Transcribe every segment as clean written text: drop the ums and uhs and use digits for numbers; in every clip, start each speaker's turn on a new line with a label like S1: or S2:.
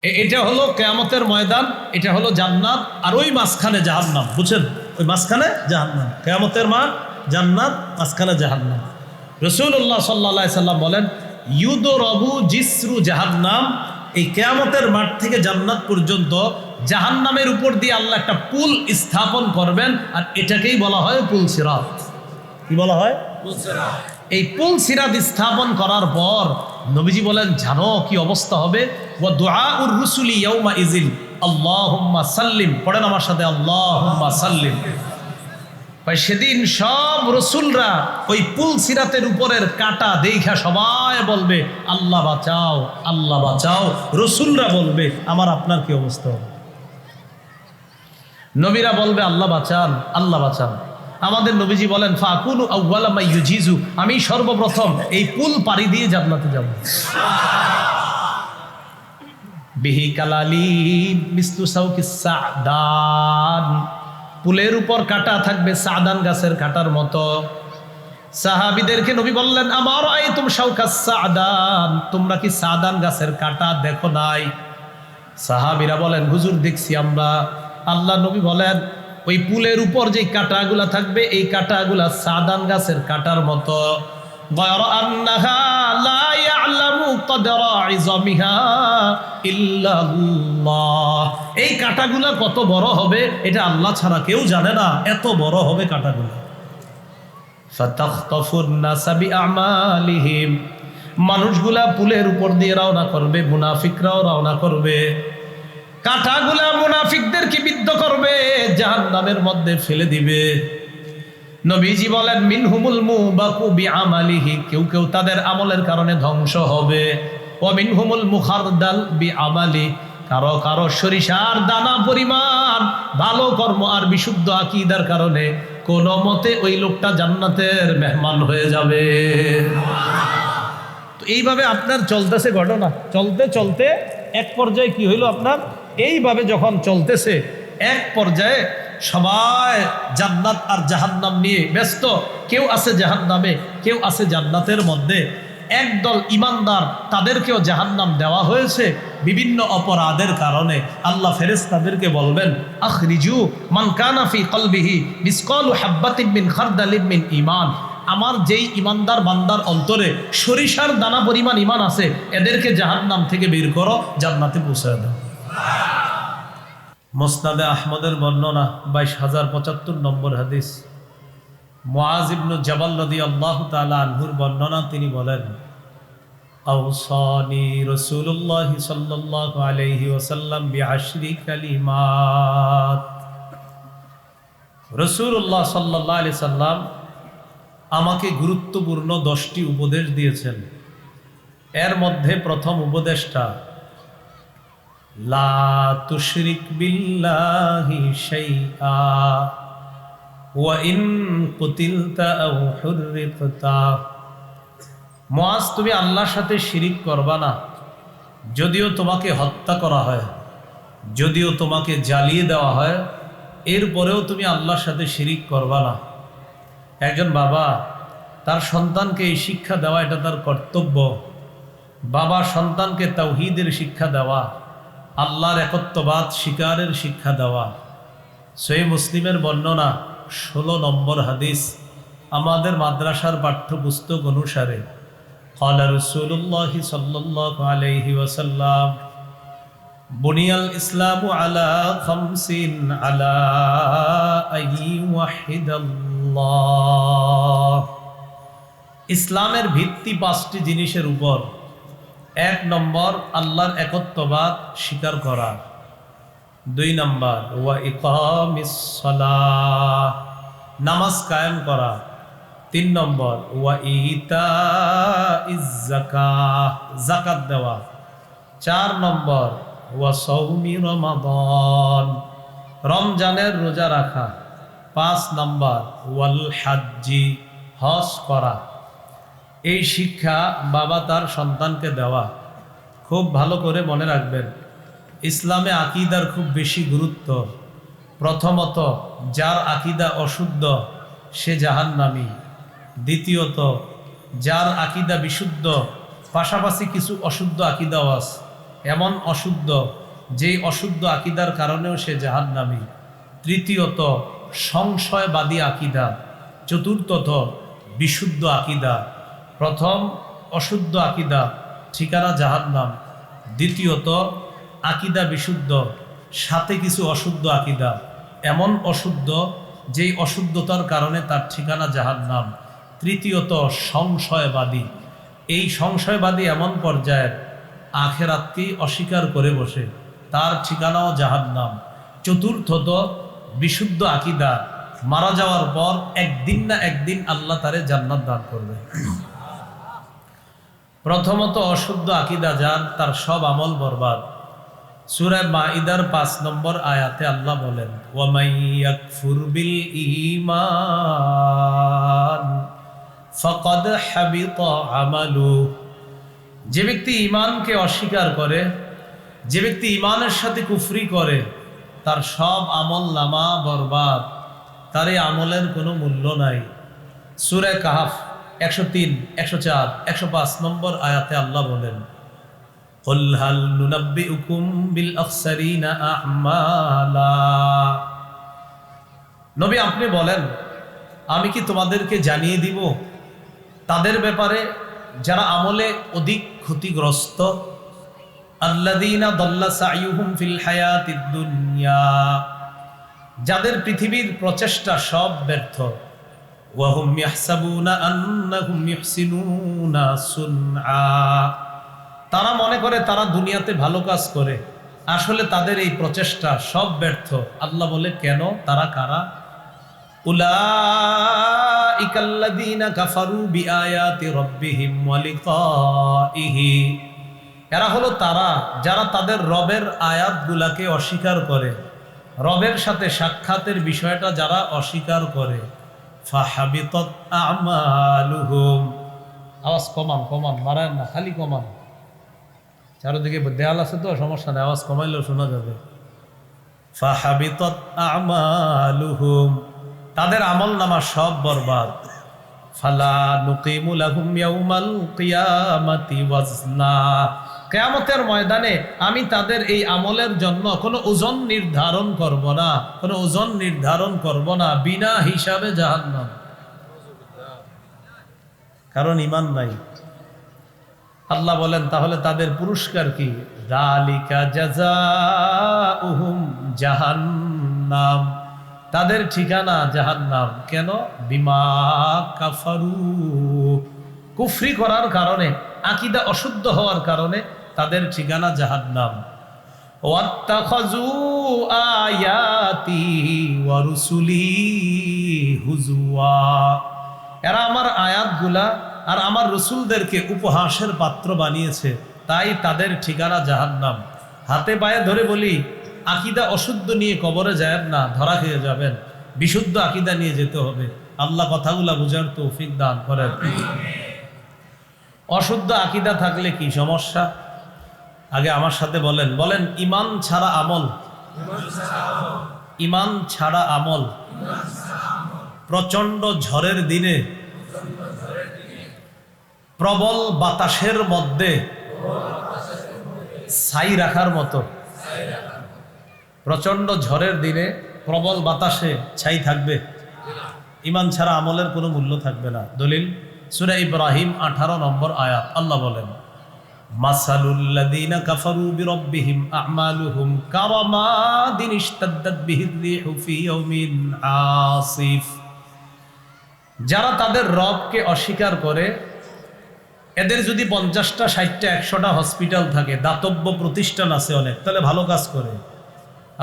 S1: এটা হলো কিয়ামতের ময়দান, এটা হলো জান্নাত, আর ওই মাঝখানে জাহান্নাম। বুঝছেন? ওই মাঝখানে জাহান্নাম, কিয়ামতের মাঠ জান্নাত, মাঝখানে জাহান্নাম। রাসূলুল্লাহ সাল্লাল্লাহু আলাইহি সাল্লাম বলেন, ইউদরাবু জিসরু জাহান্নাম, এই কিয়ামতের মাঠ থেকে জান্নাত পর্যন্ত জাহান্নামের উপর দিয়ে আল্লাহ একটা পুল স্থাপন করবেন, আর এটাকেই বলা হয় পুল সিরাত। কি বলা হয়? পুল সিরাত। এই পুল সিরাত স্থাপন করার পর নবীজি বলেন, জানো কি অবস্থা হবে? ওয়া দুআউর রুসুলি ইয়াউমা ইযিন আল্লাহুম্মা সাল্লিম। পড়েন আমার সাথে, আল্লাহুম্মা সাল্লিম। ভাই, সেদিন সব রসুলরা ওই পুল সিরাতের উপরের কাঁটা দেখা সবাই বলবে, আল্লাহ বাঁচাও, আল্লাহ বাঁচাও। রসুলরা বলবে, আমার আপনার কি অবস্থা হবে? নবীরা বলবে, আল্লাহ বাঁচান, আল্লাহ বাঁচান। আমাদের নবীজি বলেন, ফাকুনু আউওয়ালা মা ইউজিজু, আমি সর্বপ্রথম এই পুল পাড়ি দিয়ে জান্নাতে যাব। বিহি কালালি মিসলু সাউকিস সাদান, পুলের উপর কাঁটা থাকবে সাদান গাছের কাঁটার মতো। সাহাবীদেরকে নবী বললেন, আমার আইতুম শাউকাস সাদান, তোমরা কি সাদান গাছের কাঁটা দেখো নাই? সাহাবীরা বলেন, হুজুর দেখছি আমরা। আল্লাহ নবী বলেন, ওই পুলের উপর যে কাঁটাগুলা থাকবে, এই কাঁটাগুলা সাদান গাছের কাঁটার মতো। গায়রা আন্নাহা লা ইয়ালামু কদরা ইযামিহা ইল্লাল্লাহ, এই কাঁটাগুলা কত বড় হবে এটা আল্লাহ ছাড়া কেউ জানে না, এত বড় হবে কাঁটাগুলা। ফাতাখতাফুন নাসা বিআমালিহিম, মানুষগুলা পুলের উপর দিয়ে রওনা করবে, মুনাফিকরাও রওনা করবে। কাঁটাগুলা মুনাফিকদেরকে বিদ্ধ করবে, জাহান্নামের মধ্যে ফেলে দিবে। নবীজি বলেন, মিনহুমুল মুবাকু বিআমালিহি, কেউ কেউ তাদের আমলের কারণে ধ্বংস হবে। ওয়া মিনহুমুল মুখারদাল বিআমালি, কারো কারো সরিষার দানা পরিমাণ ভালো কর্ম আর বিশুদ্ধ আকীদার কারণে কোনো মতে ওই লোকটা জান্নাতের মেহমান হয়ে যাবে। তো এইভাবে আপনার চলতেছে ঘটনা, চলতে চলতে এক পর্যায়ে কি হইল আপনার, এইভাবে যখন চলতেছে এক পর্যায়ে সবাই জান্নাত আর জাহান্নাম নিয়ে ব্যস্ত। কেউ আছে জাহান্নামে, কেউ আছে জান্নাতের মধ্যে। একদল ইমানদার, তাদেরকেও জাহান্নাম দেওয়া হয়েছে বিভিন্ন অপরাধের কারণে। আল্লাহ ফেরেশতাদেরকে বলবেন, আখরিজু মান কানা ফি কলবিহি মিসকালু হাব্বাতিন মিন খারদালিন মিন ঈমান, আমার যেই ইমানদার বান্দার অন্তরে সরিষার দানা পরিমাণ ঈমান আছে, এদেরকে জাহান্নাম থেকে বের করো, জান্নাতে পৌঁছে দাও। মুসনাদে আহমদের বর্ণনা ২২,০৭৫ নম্বর হাদিস। মুআজ ইবনে জাবাল রাদিয়াল্লাহু তাআলা আনহুর বর্ণনা, তিনি বলেন, আওসানি রাসূলুল্লাহ সাল্লাল্লাহু আলাইহি ওয়াসাল্লাম বিআশরি কালিমাত। রাসূলুল্লাহ সাল্লাল্লাহু আলাইহি সাল্লাম আমাকে গুরুত্বপূর্ণ 10টি উপদেশ দিয়েছেন। এর মধ্যে প্রথম উপদেশটা, লা তুশরিক বিল্লাহি শাইআ ওয়া ইন কুতিলতা আও হুররিকতা। মুআজ, তুমি আল্লাহর সাথে শিরিক করবা না, যদিও তোমাকে হত্যা করা হয়, যদিও তোমাকে জ্বালিয়ে দেওয়া হয়, এরপরেও তুমি আল্লাহর সাথে শিরিক করবা না। একজন বাবা তার সন্তানকে এই শিক্ষা দেওয়া, এটা তার কর্তব্য। বাবা সন্তানকে তাওহীদের শিক্ষা দেওয়া, আল্লাহর একত্ববাদ স্বীকারের শিক্ষা দেওয়া। সহিহ মুসলিমের বর্ণনা 16 নম্বর হাদিস। আমাদের মাদ্রাসার পাঠ্যপুস্তক অনুসারে ক্বালা রাসূলুল্লাহ সাল্লাল্লাহু আলাইহি ওয়াসাল্লাম, বুনিয়াল ইসলামু আলা খামসিন আলা আইয়ি ওয়াহিদাল্লাহ। ইসলামের ভিত্তি 5টি জিনিসের উপর। 1 নম্বর, আল্লাহর একত্ববাদ স্বীকার করা। 2 নম্বর, ওয়া ইকামিস সালাহ, নামাজ কায়েম করা। 3 নম্বর, ওয়া ইতাইজ যাকাত, যাকাত দেওয়া। 4 নম্বর, ওয়া সাওমি রমাদান, রমজানের রোজা রাখা। 5 নম্বর, ওয়াল হাজ্জি, হজ করা। এই শিক্ষা বাবা তার সন্তানকে দেওয়া। খুব ভালো করে মনে রাখবেন, ইসলামে আকীদার খুব বেশি গুরুত্ব। প্রথমত, যার আকীদা অশুদ্ধ সে জাহান্নামী। দ্বিতীয়ত, যার আকীদা বিশুদ্ধ, পাশাপাশি কিছু অশুদ্ধ আকীদাও আছে, এমন অশুদ্ধ যেই অশুদ্ধ আকীদার কারণেও সে জাহান্নামী। তৃতীয়ত সংশয়বাদী আকীদা। চতুর্থত বিশুদ্ধ আকীদা। প্রথম অশুদ্ধ আকীদা, ঠিকানা জাহান্নাম। দ্বিতীয়ত আকীদা বিশুদ্ধ, সাথে কিছু অশুদ্ধ আকীদা, এমন অশুদ্ধ যেই অশুদ্ধতার কারণে তার ঠিকানা জাহান্নাম। তৃতীয়ত সংশয়বাদী। এই সংশয়বাদী এমন পর্যায়ের আখিরাতকেই অস্বীকার করে বসে, তার ঠিকানাও জাহান্নাম। চতুর্থত বিশুদ্ধ আকীদা, মারা যাওয়ার পর একদিন না একদিন আল্লাহ তারে জান্নাত দান করবে। প্রথমত অশুদ্ধ আকীদা যার, তার সব আমল বরবাদ। সূরা মাইদার ৫ নম্বর আয়াতে আল্লাহ বলেন, ওয়ামাই ইয়াকফুর বিল ঈমান ফাকাদ হাবিতা আমালু। যে ব্যক্তি ঈমানকে অস্বীকার করে, যে ব্যক্তি ঈমানের সাথে কুফরি করে, তার সব আমল নামা বরবাদ, তার এই আমলের কোনো মূল্য নাই। সূরা কাহফ ১০৩, ১০৪, ১০৫ নম্বর আয়াতে আল্লাহ বলেন, কুল হাল নুনাব্বিউকুম বিল আখসারিনা আ'মালা। নবী আপনি বলেন, আমি কি তোমাদেরকে জানিয়ে দিব তাদের ব্যাপারে যারা আমলে অধিক ক্ষতিগ্রস্ত? আল্লাযীনা দাল্লা সাইয়ুহুম ফিল হায়াতিদ দুনিয়া, যাদের পৃথিবীর প্রচেষ্টা সব ব্যর্থ। ওয়া হুম ইয়াহসাবুনা আন্নাহুম ইহসিনুনা সুনআ, তারা মনে করে তারা দুনিয়াতে ভালো কাজ করে, আসলে তাদের এই প্রচেষ্টা সব ব্যর্থ। আল্লাহ বলে কেন? তারা কারা? উলাইকাল্লাযীনা কাফারু বিআয়াতি রাব্বিহিম ওয়া লিকাইহি, এরা হলো তারা যারা তাদের রবের আয়াতগুলাকে অস্বীকার করে, রবের সাথে সাক্ষাতের বিষয়টা যারা অস্বীকার করে। ফাহাবিতাত আমালুহুম, আওয়াজ কমান, কমান, মারায় না, খালি কমান। চারদিকে দেয়াল আছে তো, সমস্যা নেই, আওয়াজ কমাইলেও শোনা যাবে। ফাহাবিতাত আমালুহুম, তাদের আমল নামা সব বরবাদ। ফালা নুকিমু লাহুম ইয়াউমাল কিয়ামাতি ওয়াজনা, কিয়ামতের ময়দানে আমি তাদের এই আমলের জন্য কোনো ওজন নির্ধারণ করব না, কোনো ওজন নির্ধারণ করব না, বিনা হিসাবে জাহান্নাম। কারণ ঈমান নাই। আল্লাহ বলেন তাহলে তাদের পুরস্কার কি? যালিকা জাযাউহুম জাহান্নাম, তাদের ঠিকানা জাহান্নাম। কেন? বিমা কাফারু, কুফরি করার কারণে, আকীদা অশুদ্ধ হওয়ার কারণে তাদের ঠিকানা জাহান্নাম। ওয়াত্তাখাযু আয়াতি ওয়া রুসুলি হুজুয়া, এরা আমার আয়াতগুলা আর আমার রসুলদেরকে উপহাসের পাত্র বানিয়েছে, তাই তাদের ঠিকানা জাহান্নাম। হাতে পায়ে ধরে বলি, আকীদা অশুদ্ধ নিয়ে কবরে যাবেন না, ধরা খেয়ে যাবেন। বিশুদ্ধ আকীদা নিয়ে যেতে হবে। আল্লাহ কথাগুলা বুঝার তৌফিক দান করেন। অশুদ্ধ আকীদা থাকলে কি সমস্যা? আগে আমার সাথে বলেন, বলেন ঈমান ছাড়া আমল, ঈমান ছাড়া আমল। প্রচন্ড ঝড়ের দিনে, প্রবল বাতাসের মধ্যে ছাই রাখার মতো। প্রচন্ড ঝড়ের দিনে প্রবল বাতাসে ছাই থাকবে? ঈমান ছাড়া আমলের কোনো মূল্য থাকবে না। দলিল সূরা ইব্রাহিম 18 নম্বর আয়াত, আল্লাহ বলেন, মাসালুল্লাযীনা কাফারু বিরাব্বিহিম আ'মালুহুম কারামাদিন ইশতাদ্দাত বিহির রিহু ফি ইয়াউমিন আসিফ, যারা তাদের রবকে অস্বীকার করে, এদের যদি 50টা 60টা 100টা হসপিটাল থাকে, দাতব্য প্রতিষ্ঠান আছে অনেক, তাহলে ভালো কাজ করে।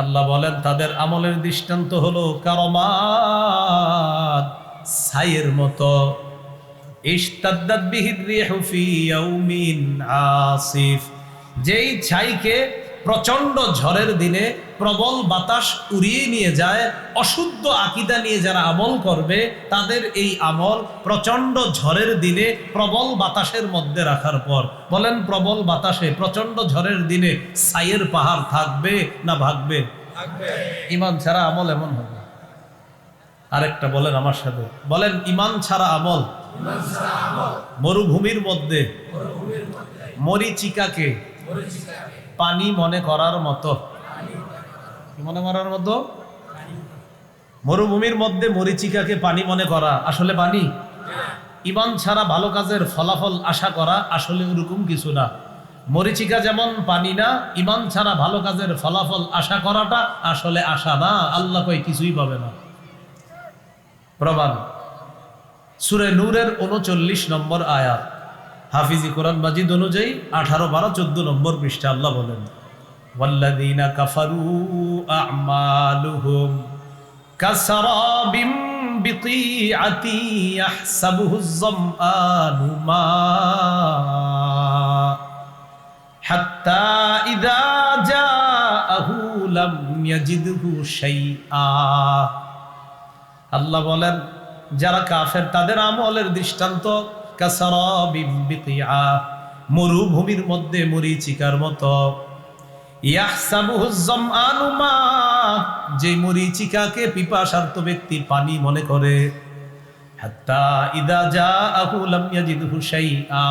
S1: আল্লাহ বলেন তাদের আমলের দৃষ্টান্ত হলো কারামাদ, ছাইয়ের মতো। ইশতাদ্দাত বিহির রিহু ফি ইয়াউমিন আসিফ, যেই ছাইকে প্রচন্ড ঝড়ের দিনে প্রবল বাতাস উড়িয়ে নিয়ে যায়। অশুদ্ধ আকীদা নিয়ে যারা আমল করবে, তাদের এই আমল প্রচন্ড ঝড়ের দিনে প্রবল বাতাসের মধ্যে রাখার পর, বলেন প্রবল বাতাসে প্রচন্ড ঝড়ের দিনে ছাইয়ের পাহাড় থাকবে না ভাগবে? ঈমান ছাড়া আমল এমন হবে। আরেকটা বলেন আমার সাথে, বলেন ঈমান ছাড়া আমল। মরুভূমির মধ্যে মরিচিকাকে পানি মনে করার মতো। কি মনে করার মতো? মরুভূমির মধ্যে মরিচিকাকে পানি মনে করা আসলে পানি? ঈমান ছাড়া ভালো কাজের ফলাফল আশা করা আসলে ওরকম কিছু না। মরিচিকা যেমন পানি না, ঈমান ছাড়া ভালো কাজের ফলাফল আশা করাটা আসলে আশা না। আল্লাহ কয় কিছুই পাবে না। প্রমাণ সূরা নূরের 39 নম্বর আয়াত, হাফিজি কোরআন মাজিদ অনুযায়ী 18, 12, 14 নম্বর পৃষ্ঠা আল্লাহ বলেন, ওয়াল্লাযীনা কাফারু আ'মালুহুম কাসারাবিম বিকিআতি ইয়াহসাবুহুজ যামআনু মা হাত্তা ইযা জাআহু লাম ইয়াজিদহু শাইআ। আল্লাহ বলেন যারা কাফের তাদের আমলের দৃষ্টান্ত কাসারাবিম বিকিআ, মরুভূমির মধ্যে মরিচিকার মতো। ইয়াহসাবুহুজ যামআনু মা, যে মরিচিকাকে পিপাসার্ত ব্যক্তি পানি মনে করে, হাত্তা ইযা জাআহু লাম ইয়াজিদহু শাইআ,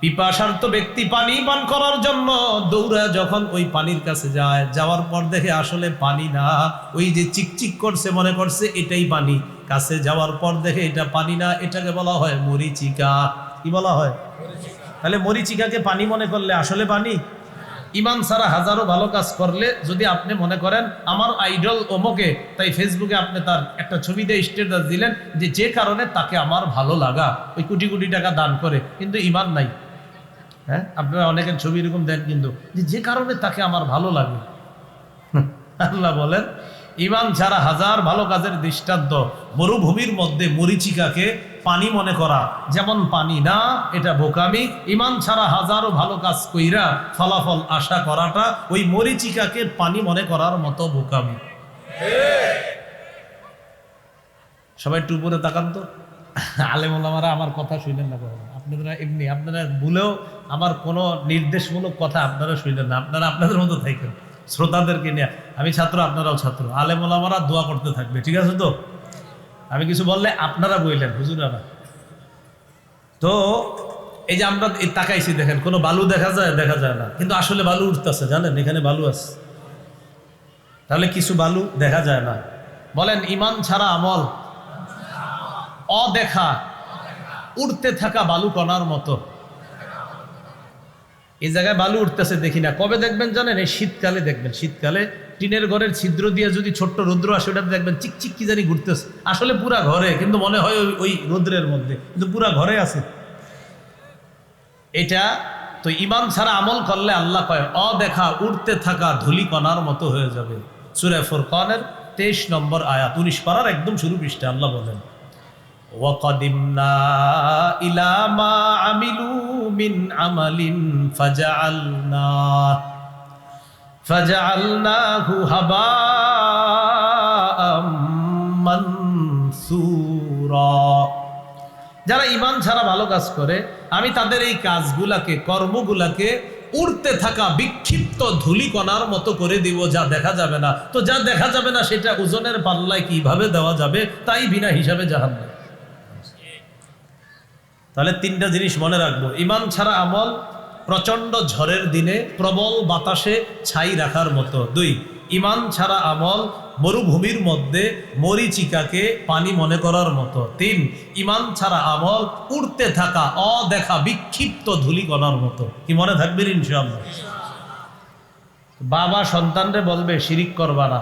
S1: পিপাসার্ত ব্যক্তি পানি পান করার জন্য দৌড়ায় যখন ওই পানির কাছে যায়, যাওয়ার পর দেখে আসলে পানি না, ওই যে চিকচিক করছে মনে করছে এটাই পানি, কাছে যাওয়ার পর দেখে এটা পানি না, এটাকে বলা হয় মরিচিকা। কি বলা হয়? তাহলে মরিচিকাকে পানি মনে করলে আসলে পানি? ঈমান ছাড়া হাজারো ভালো কাজ করলে যদি আপনি মনে করেন আমার আইডল অমুকে, তাই ফেসবুকে আপনি তার একটা ছবি দিয়ে স্ট্যাটাস দিলেন যে কারণে তাকে আমার ভালো লাগা, ওই কোটি কোটি টাকা দান করে, কিন্তু ঈমান নাই। হ্যাঁ, আপনারা অনেকের ছবি এরকম দেন, কিন্তু যে কারণে তাকে আমার ভালো লাগে। আল্লাহ বলেন ঈমান ছাড়া হাজার ভালো কাজের দৃষ্টান্ত মরুভূমির মধ্যে মরিচিকাকে পানি মনে করা যেমন পানি না, এটা বোকামি। ঈমান ছাড়া হাজারো ভালো কাজ কইরা ফলাফল আশা করাটা ওই মরিচিকাকে পানি মনে করার মতো বোকামি। সবাই একটু উপরে তাকান তো। আলেম ওলামারা আমার কথা শুনলেন না, আপনারা এমনি আপনারা ভুলেও আমার কোনো নির্দেশমূলক কথা আপনারা শুনলেন না, আপনারা আপনাদের মতো থাকেন। শ্রোতাদেরকে নিয়ে, আমি ছাত্র আপনারাও ছাত্র, আলেম ওলামারা দোয়া করতে থাকবে, ঠিক আছে তো? আমি কিছু বললে আপনারা বললেন, হুজুরারা। তো এই যে আমরা তাকাইছি, দেখেন কোনো বালু দেখা যায়? দেখা যায় না, কিন্তু আসলে বালু উঠতেছে, জানেন এখানে বালু আছে। তাহলে কিছু বালু দেখা যায় না। বলেন ঈমান ছাড়া আমল অদেখা উঠতে থাকা বালু কণার মতো। এই জায়গায় বালু উঠতেছে দেখি না, কবে দেখবেন জানেন? এই শীতকালে দেখবেন। শীতকালে টিনের ঘরের ছিদ্র দিয়ে যদি ছোট্ট রৌদ্র আসে, ওটাতে দেখবেন চিকচিক কি জানি ঘুরতেছে, আসলে পুরা ঘরে, কিন্তু মনে হয় ওই রৌদ্রের মধ্যে, কিন্তু পুরা ঘরে আছে। এটা তো ঈমান ছাড়া আমল করলে আল্লাহ কয় অদেখা উঠতে থাকা ধুলি কণার মতো হয়ে যাবে। সূরা ফুরকানের 23 নম্বর আয়াত, 19 পারার একদম শুরু পৃষ্ঠা আল্লাহ বলেন, ওয়াকাদিমনা ইলা মা আমিলু মিন আমালিন ফাজআলনাহু হাবাআম মানসুরা। যারা ঈমান ছাড়া ভালো কাজ করে আমি তাদের এই কাজগুলাকে, কর্মগুলাকে উড়তে থাকা বিক্ষিপ্ত ধূলিকণার মতো করে দিব, যা দেখা যাবে না। তো যা দেখা যাবে না সেটা ওজনের পাল্লায় কিভাবে দেওয়া যাবে? তাই বিনা হিসাবে জাহান্নাম। তাহলে 3টা জিনিস মনে রাখবো। ঈমান ছাড়া আমল প্রচন্ড ঝড়ের দিনে প্রবল বাতাসে ছাই রাখার মতো। 2, ঈমান ছাড়া আমল মরুভূমির মধ্যে মরিচিকাকে পানি মনে করার মতো। 3, ঈমান ছাড়া আমল উড়তে থাকা অদেখা বিক্ষিপ্ত ধূলিকণার মতো। কি মনে থাকবেন ইনশাআল্লাহ? বাবা সন্তানরে বলবে শিরিক করবা না,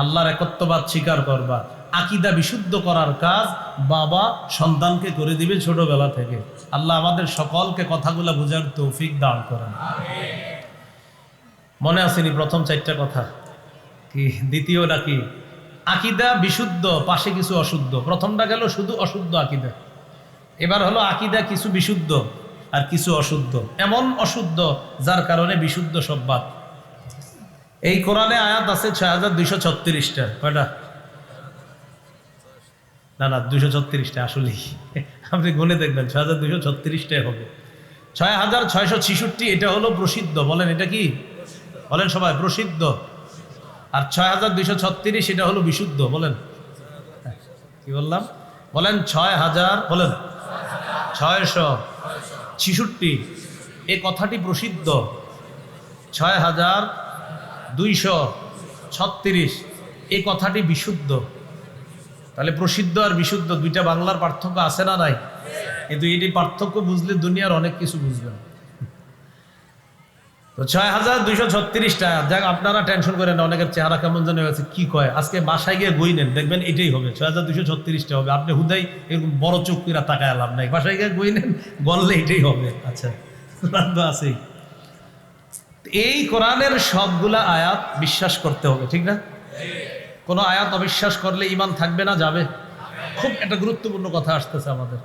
S1: আল্লাহর একত্ববাদ স্বীকার করবা। আকীদা বিশুদ্ধ করার কাজ বাবা সন্তানকে করে দিবে ছোটবেলা থেকে। আল্লাহ আমাদের সকলকে কথাগুলো বোঝার তৌফিক দান করেন। মনে আসেনি প্রথম 4টা কথা? কি দ্বিতীয় নাকি? আকীদা বিশুদ্ধ, পাশে কিছু অশুদ্ধ। প্রথমটা গেল শুধু অশুদ্ধ আকীদা, এবার হলো আকীদা কিছু বিশুদ্ধ আর কিছু অশুদ্ধ, এমন অশুদ্ধ যার কারণে বিশুদ্ধ সব বাদ। এই কোরআনে আয়াত আছে 6236টা। কয়টা? না 236টা। আসলে আপনি গুনে দেখবেন 6236টাই হবে। 6666 এটা হলো প্রসিদ্ধ। বলেন এটা কি? বলেন সবাই, প্রসিদ্ধ। আর 6236 এটা হলো বিশুদ্ধ। বলেন কি বললাম? বলেন 6000, বলেন 666। এই কথাটি প্রসিদ্ধ, 6236। এই কথাটি বিশুদ্ধ। তাহলে প্রসিদ্ধ আর বিশুদ্ধ দুইটা বাংলার পার্থক্য আছে না নাই? কিন্তু এটি পার্থক্য বুঝলে দুনিয়ার অনেক কিছু বুঝবেন। তো 6236টা আয়াত। যাক, আপনারা টেনশন করেন না, অনেকের চেহারা কেমন যেন হয়েছে, কি কয়। আজকে বাসায় গিয়ে গই নেন, দেখবেন এটাই হবে, 6236টা হবে। আপনি হুদাই এরকম বড় চোখ করে তাকায় লাভ নাই, বাসায় গিয়ে গই নেন, গললে এটাই হবে। আচ্ছা, আছেই। এই কোরআনের সবগুলা আয়াত বিশ্বাস করতে হবে, ঠিক না? কোনো আয়াত অবিশ্বাস করলে ঈমান থাকবে না, যাবে। খুব একটা গুরুত্বপূর্ণ কথা আসতেছে আমাদের।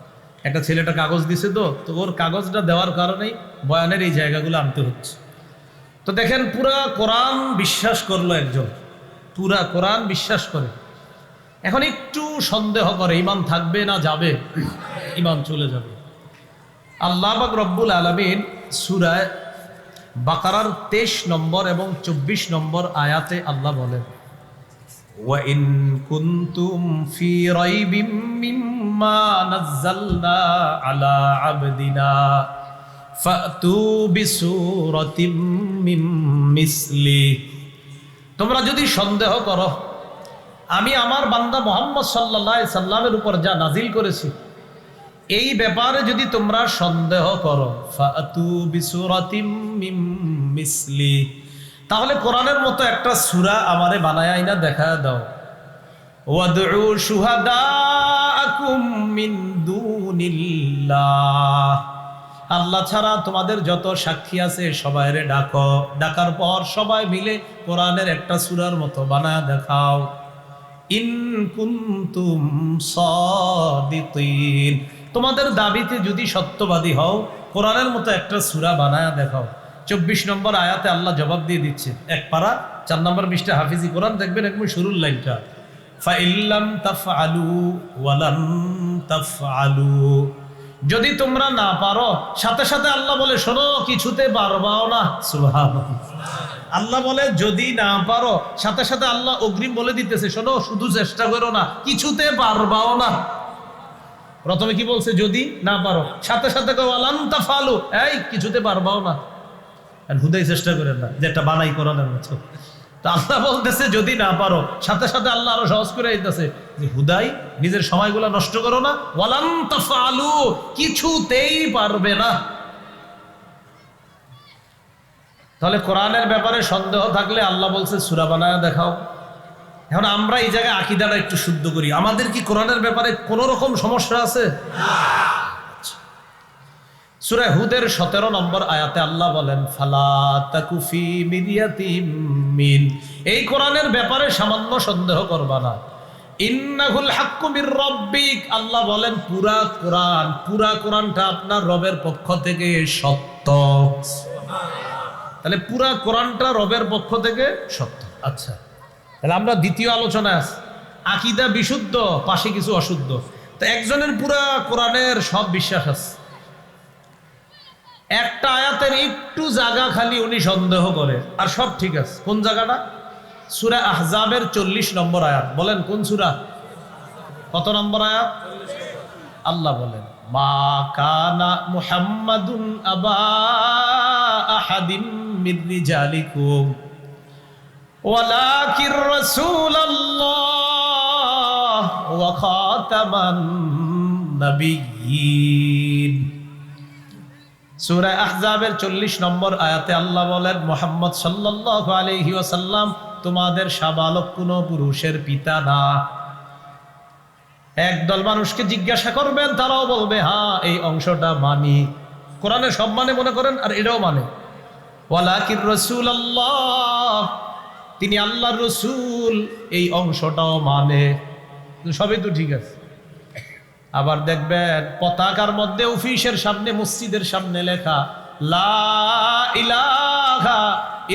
S1: একটা ছেলেটা কাগজ দিছে, তো ওর কাগজটা দেওয়ার কারণেই বয়ানের এই জায়গাগুলো আনতে হচ্ছে। তো দেখেন, পুরা কোরআন বিশ্বাস করলো একজন, পুরা কোরআন বিশ্বাস করে, এখন একটু সন্দেহ করে ঈমান থাকবে না, যাবে, ঈমান চলে যাবে। আল্লাহ পাক রব্বুল আলামিন সূরা বাকারার 23 নম্বর এবং 24 নম্বর আয়াতে আল্লাহ বলেন, وَإِن كُنتُمْ فِي رَيْبٍ مِّمَّا نَزَّلْنَا عَلَى عَبْدِنَا فَأْتُوا بِسُورَةٍ مِّن مِّثْلِهِ। তোমরা যদি সন্দেহ করো আমি আমার বান্দা মুহাম্মদ সাল্লাল্লাহু আলাইহি সাল্লামের উপর যা নাজিল করেছি, এই ব্যাপারে যদি তোমরা সন্দেহ করো, ফাতু বিসূরাতিম মিন মিসলি, তাহলে কোরআনের মতো একটা সূরা আমারে বানায় আইনা দেখা দাও। ওয়াদউ শুহাদাআকুম মিন দুনিল্লাহ, আল্লাহ ছাড়া তোমাদের যত সাক্ষী আছে সবাইরে ডাকো, ডাকার পর সবাই মিলে কোরআনের একটা সূরার মতো বানায় দেখাও। ইন কুনতুম সাদিকিন, তোমাদের দাবিতে যদি সত্যবাদী হও, কোরআনের মতো একটা সূরা বানায়া দেখাও। 24 নম্বর আয়াতে আল্লাহ জবাব দিয়ে দিচ্ছে, এক পারা 4 নম্বর পৃষ্ঠা হাফিজি কোরআন, দেখবেন একদম শুরুর লাইনটা, ফাইল্লাম তাফআলু ওয়ালাম তাফআলু, যদি তোমরা না পারো, সাথে সাথে আল্লাহ বলে শোনো, কিছুতে পারবাও না। সুবহানাল্লাহ, আল্লাহ বলে যদি না পারো, সাথে সাথে আল্লাহ অগ্রিম বলে দিতেছে, শোনো, শুধু চেষ্টা করো না, কিছুতে পারবাও না। প্রথমে কি বলছে? যদি না পারো, সাথে সাথে ওয়ালাম তাফআলু, এই কিছুতে পারবাও না, হুদাই চেষ্টা করেন না, যেটা বানাই কোরআনের মতো। তো আল্লাহ বলতেছে যদি না পারো, সাথে সাথে আল্লাহ আরো সহজ করে দিতেছে যে হুদাই নিজের সময়গুলো নষ্ট করো না, ওয়ালাম তাফআলু, কিছুতেই পারবে না। তাহলে কোরআনের ব্যাপারে সন্দেহ থাকলে আল্লাহ বলছে সূরা বানায় দেখাও। এখন আমরা এই জায়গায় আকীদাটা একটু শুদ্ধ করি। আমাদের কি কোরআনের ব্যাপারে কোন রকম সমস্যা আছে? সূরা হুদের 17 নম্বর আয়াতে আল্লাহ বলেন, ফালা তাকু ফি মিরিয়াতিম মিন, এই কোরআনের ব্যাপারে সামান্য সন্দেহ করবা না। ইন্নাহুল হাক্কু মির রাব্বিক, আল্লাহ বলেন পুরা কোরআনটা আপনার রবের পক্ষ থেকে সত্য। তাহলে পুরা কোরআনটা রবের পক্ষ থেকে সত্য। আচ্ছা, তাহলে আমরা দ্বিতীয় আলোচনায় আছি, আকীদা বিশুদ্ধ, পাশে কিছু অশুদ্ধ। তো একজনের পুরা কোরআনের সব বিশ্বাস আছে, একটা আয়াতের একটু জায়গা খালি উনি সন্দেহ করে, আর সব ঠিক আছে। কোন জায়গাটা? সূরা আহজাবের 40 নম্বর আয়াত। বলেন কোন সূরা, কত নম্বর আয়াত? আল্লাহ বলেন, মা কানা মুহাম্মাদুন আবা আহাদিম মির রিজালিকুম ওয়ালাকির রাসূলুল্লাহ ওয়া খাতামান নাবিয়্যিন। সূরা আহজাবের 40 নম্বর আয়াতে আল্লাহ বলেন, মুহাম্মদ সাল্লাল্লাহু আলাইহি ওয়াসাল্লাম তোমাদের শাবালক কোনো পুরুষের পিতা না। একদল মানুষকে জিজ্ঞাসা করবেন, তারাও বলবে হ্যাঁ এই অংশটা মানি, কোরআনে সব মানে মনে করেন, আর এটাও মানে। ওয়ালাকির রাসূলুল্লাহ, তিনি আল্লাহর রাসূল, এই অংশটাও মানে। সবই তো ঠিক আছে। আবার দেখবেন পতাকার মধ্যে অফিসের সামনে, মসজিদের সামনে লেখা লা ইলাহা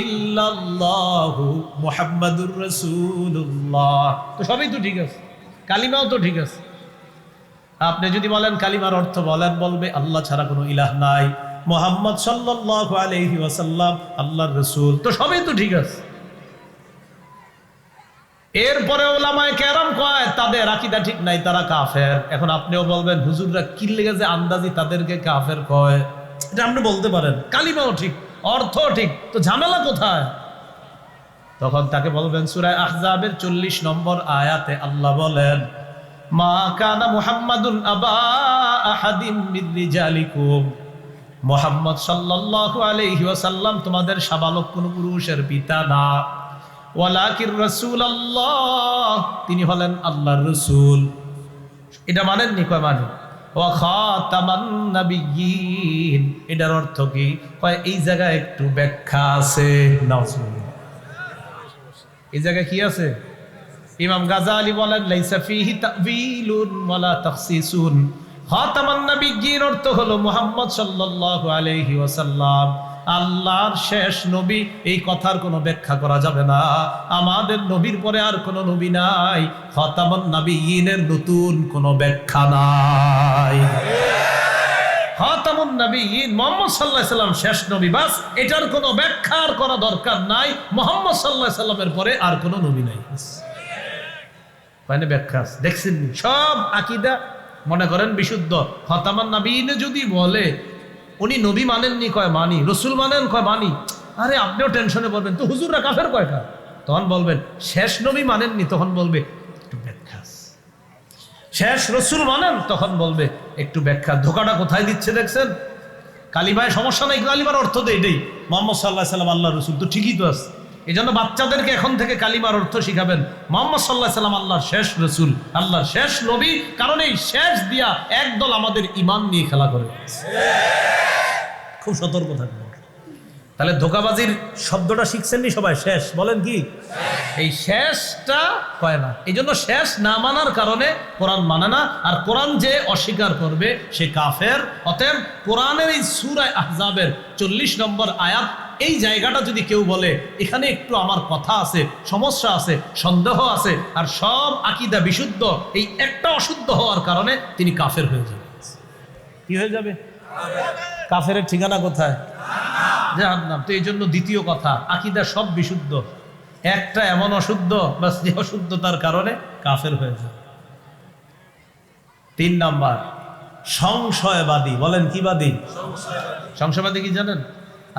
S1: ইল্লাল্লাহু মুহাম্মাদুর রাসূলুল্লাহ, তো সবই তো ঠিক আছে। কালিমাও তো ঠিক আছে। আপনি যদি বলেন কালিমার অর্থ বলেন, বলবে আল্লাহ ছাড়া কোনো ইলাহ নাই, মুহাম্মদ সাল্লাল্লাহু আলাইহি ওয়াসাল্লাম আল্লাহর রাসূল, তো সবই তো ঠিক আছে। এরপরে ওলামায়ে কেরাম কয় তাদের আকীদা ঠিক নাই, তারা কাফের। এখন আপনিও বলবেন হুজুররা কি লেগে যে আন্দাজি তাদেরকে কাফের কয়, এটা আপনি বলতে পারেন। কালিমাও ঠিক, অর্থ ঠিক, তো ঝামেলা কোথায়? তখন তাকে বলবেন সূরা আহজাবের 40 নম্বর আয়াতে আল্লাহ বলেন, মা কানা মুহাম্মাদুন আবা আহাদিম মির রিজালিকুম, মুহাম্মদ সাল্লাল্লাহু আলাইহি ওয়াসাল্লাম তোমাদের শাবালক কোন পুরুষের পিতা না, ওয়ালাকির রাসূলুল্লাহ, তিনি হলেন আল্লাহর রাসূল। এটা মানেননি? কয় মানে ওয়া খাতামান নাবিয়্যিন। এটার অর্থ কি? কয় এই জায়গায় একটু ব্যাখ্যা আছে। নাউজুবিল্লাহ, এই জায়গায় কি আছে? ইমাম গাজালি বলেন লাইসা ফিহি তা'ওয়িলুন ওয়ালা তাখসিসুন। খাতামান নাবিয়্যিন অর্থ হলো মুহাম্মদ সাল্লাল্লাহু আলাইহি ওয়াসাল্লাম আল্লাহর শেষ নবী। এই কথার কোনো ব্যাখ্যা করা যাবে না। আমাদের নবীর পরে আর কোনো নবী নাই। খাতামান নাবিয়্যিনের নতুন কোনো ব্যাখ্যা নাই। খাতামুন নাবিয়্যিন মুহাম্মদ সাল্লাল্লাহু আলাইহি সাল্লাম শেষ নবী, বাস। এটার কোনো ব্যাখ্যার করা দরকার নাই। মুহাম্মদ সাল্লাল্লাহু আলাইহি সাল্লামের পরে আর কোনো নবী নাই। মানে ব্যাখ্যা দেখছেন? সব আকীদা মনে করেন বিশুদ্ধ। খাতামান নাবিয়্যিন যদি বলে উনি নবী মানেননি, কয় মানি। রসুল মানেন, কয় মানি। আরে আপনিও টেনশনে বলবেন তো হুজুররা কাফের কয়টা? তখন বলবেন শেষ নবী মানেননি, তখন বলবে একটু ব্যাখ্যা। শেষ রসুল মানেন, তখন বলবে একটু ব্যাখ্যা। ধোকাটা কোথায় দিচ্ছে দেখছেন? কালিমায় সমস্যা নাই, কালিমার অর্থ তো এটাই, মুহাম্মদ সাল্লাল্লাহু আলাইহি সাল্লাম আল্লাহর রসুল, তো ঠিকই তো আছে। এই জন্য বাচ্চাদেরকে এখন থেকে কালিমার অর্থ শিখাবেন। মুহাম্মদ সাল্লাল্লাহু আলাইহি সাল্লাম আল্লাহর শেষ রসুল, আল্লাহর শেষ নবী। কারণ এই শেষ দিয়া একদল আমাদের ঈমান নিয়ে খেলা করে। খুব সতর্ক থাকবেন। তাহলে ধোকাবাজির শব্দটা শিখছেন নি সবাই? শেষ বলেন কি? এই শেষটা হয় না, এই জন্য শেষ না মানার কারণে কোরআন মানে না। আর কোরআন যে অস্বীকার করবে সে কাফের। অতএব কোরআনের এই সূরা আহজাবের 40 নম্বর আয়াত, এই জায়গাটা যদি কেউ বলে এখানে একটু আমার কথা আছে, সমস্যা আছে, সন্দেহ আছে, আর সব আকীদা বিশুদ্ধ, এই একটা অশুদ্ধ হওয়ার কারণে তিনি কাফের হয়ে যাবে। কি হয়ে যাবে? কাফেরের ঠিকানা কোথায়? জাহান্নাম। তো এই জন্য দ্বিতীয় কথা, আকীদা সব বিশুদ্ধ, একটা এমন অশুদ্ধ বাস যে অশুদ্ধতার কারণে কাফের হয়ে যায়। 3 নাম্বার সংশয়বাদী। বলেন কি বাদী? সংশয়বাদী কি জানেন?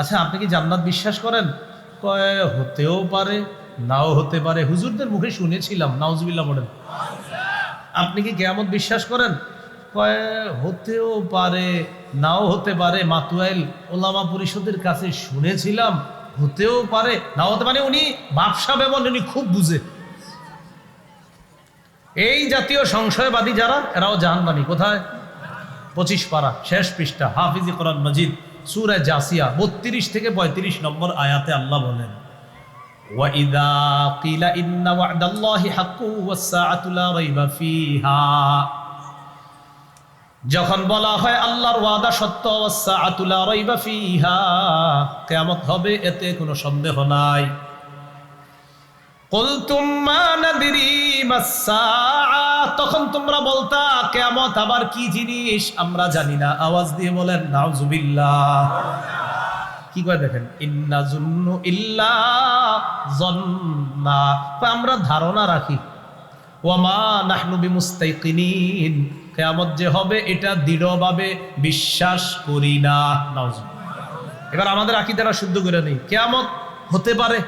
S1: আচ্ছা আপনি কি জান্নাত বিশ্বাস করেন? কয় হতেও পারে, নাও হতে পারে। হুজুরদের মুখে শুনেছিলাম। নাউজুবিল্লাহ বলেন। আপনি কি কিয়ামত বিশ্বাস করেন? কয় হতেও পারে, নাও হতে পারে। মাতুয়াইল ওলামা পরিষদের কাছে শুনেছিলাম, হতেও পারে, নাও হতে পারে। উনি ব্যবসা ব্যবহার উনি খুব বুঝে। এই জাতীয় সংশয়বাদী যারা, এরাও জাহান্নামী। কোথায়? 25 পারা শেষ পৃষ্ঠা, হাফিজি কোরআন মাজিদ, সূরা জাসিয়া 32 থেকে 35 নম্বর আয়াতে আল্লাহ বলেন, ওয়াইদা কিলা ইন্না ওয়া'দাল্লাহি হাক্কু ওয়াস-সাআতু লা রাইবা ফিহা, যখন বলা হয় আল্লাহর ওয়াদা সত্য, ওয়াস-সাআতু লা রাইবা ফিহা, কিয়ামত হবে এতে কোনো সন্দেহ নাই। কুলতুম মা নাদরি মাস-সাআ, তখন তোমরা বলতা কিয়ামত আবার কি জিনিস আমরা জানি না। আওয়াজ দিয়ে বলেন নাউজুবিল্লাহ। কি কয় দেখেন, ইন্না যুন্নু ইল্লা যন্না, আমরা ধারণা রাখি। ওয়া মা নাহনু বিমুস্তাইকিনিন, কিয়ামত যে হবে এটা দৃঢ়ভাবে বিশ্বাস করি না। নাউজুবিল্লাহ। এবার আমাদের আকীদাটা শুদ্ধ করে নেই। কিয়ামত হতে পারে,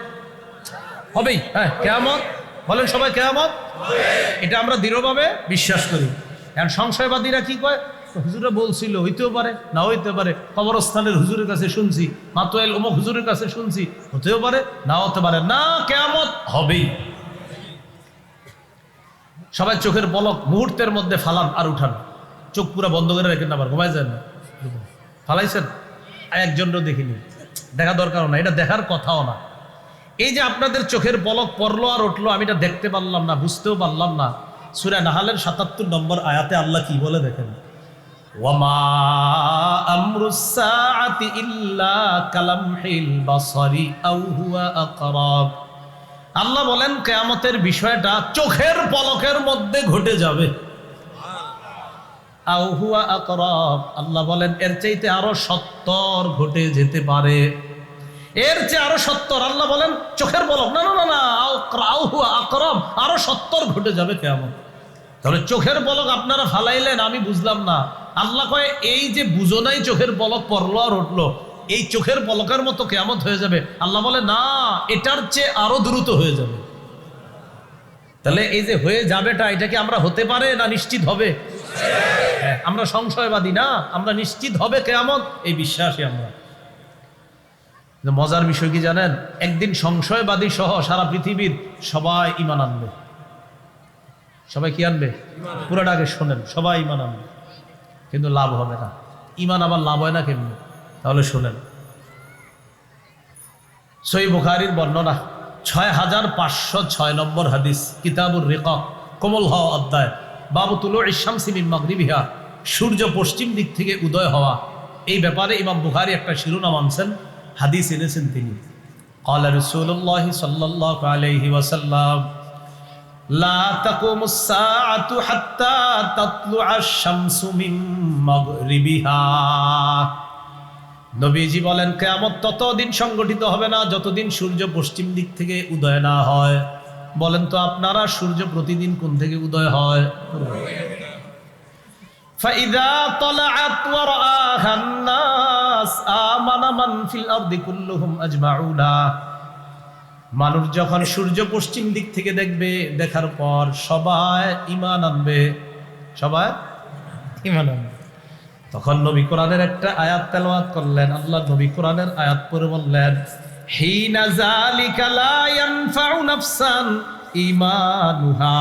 S1: হবেই। হ্যাঁ কিয়ামত, বলেন সবাই কিয়ামত হবে, এটা আমরা দৃঢ়ভাবে বিশ্বাস করি। এখন সংশয়বাদীরা কি কয়, হুজুরা বলছিল হইতেও পারে, না হইতে পারে। কবরস্থানের হুজুরের কাছে শুনছি, মাতুয়াইল অমুক হুজুরের কাছে শুনছি, হতেও পারে, না হতে পারে। না, কিয়ামত হবেই। সবাই চোখের পলক মুহূর্তের মধ্যে ফালান আর উঠান, চোখ পুরো বন্ধ করে রেখেন, আবার ঘুমায় যায় না। ফালাইছেন? একজনও দেখিনি, দেখা দরকারও না, এটা দেখার কথাও না। এই যে আপনাদের চোখের পলক পড়লো আর উঠলো, আমি এটা দেখতে পারলাম না, বুঝতেও পারলাম না। সূরা নাহালের ৭৭ নম্বর আয়াতে আল্লাহ কি বলে দেখেন, ওয়ামা আমরুস সাআতি ইল্লা কালামহিল বাসারি আও হুয়া আকরাব। আল্লাহ বলেন কিয়ামতের বিষয়টা চোখের পলকের মধ্যে ঘটে যাবে। আও হুয়া আকরাব, আল্লাহ বলেন এর চাইতে আরো ৭০ ঘটে যেতে পারে। এর চেয়ে আরো ৭০, আল্লাহ বলেন চোখের পলক, না না না না, আও হুয়া আকরাব, আরো ৭০ ঘটে যাবে কিয়ামত। তাহলে চোখের পলক আপনারা ফালাইলেন, আমি বুঝলাম না। আল্লাহ কয় এই যে বুঝো নাই চোখের পলক পড়লো আর উঠলো, এই চোখের পলকের মতো কিয়ামত হয়ে যাবে। আল্লাহ বলে না, এটার চেয়ে আরো দ্রুত হয়ে যাবে। তাহলে এই যে হয়ে যাবেটা, এটা কি আমরা হতে পারে না নিশ্চিত হবে? হ্যাঁ, আমরা সংশয়বাদী না, আমরা নিশ্চিত হবে কিয়ামত, এই বিশ্বাসী আমরা। মজার বিষয় কি জানেন, একদিন সংশয়বাদী সহ সারা পৃথিবীর সবাই ঈমান আনবে। সবাই কি আনবে? পুরোটা আগে শোনেন, সবাই ঈমান আনবে, কিন্তু লাভ হবে না। ঈমান আবার লাভ হয় না কেমনি? তাহলে শোনেন, সহিহ বুখারীর বর্ণনা 6506 নম্বর হাদিস, কিতাবুর রিকাক, কোমল হওয়া অধ্যায়, বাবু তুলুই শামসি মিন মাগরিবিহা, সূর্য পশ্চিম দিক থেকে উদয় হওয়া। এই ব্যাপারে ইমাম বুখারী একটা শিরোনাম আনছেন, হাদিস এনেছেন তিনি। ক্বালা রাসূলুল্লাহ সাল্লাল্লাহু আলাইহি ওয়াসাল্লাম লা তাকুমুস সাআতু হাত্তা তাতলুআশ শামসু মিন মাগরিবিহা। নবীজি বলেন, কিয়ামত ততদিন সংগঠিত হবে না যতদিন সূর্য পশ্চিম দিক থেকে উদয় না হয়। বলেন তো আপনারা, সূর্য প্রতিদিন কোন থেকে উদয় হয়? ফাইদা তালাআত ওয়া রাআহা আন-নাস আমানা মান ফিল আরদি কুল্লুহুম আজমাউনা। মানুষ যখন সূর্য পশ্চিম দিক থেকে দেখবে, দেখার পর সবাই ঈমান আনবে, সবাই ঈমান আনবে। তখন নবী কোরআনের একটা আয়াত তেলাওয়াত করলেন। আল্লাহ নবী কোরআনের আয়াত পড়ে বললেন, হিনা যালিকা লা ইয়ানফাউ নাফসান ঈমানুহা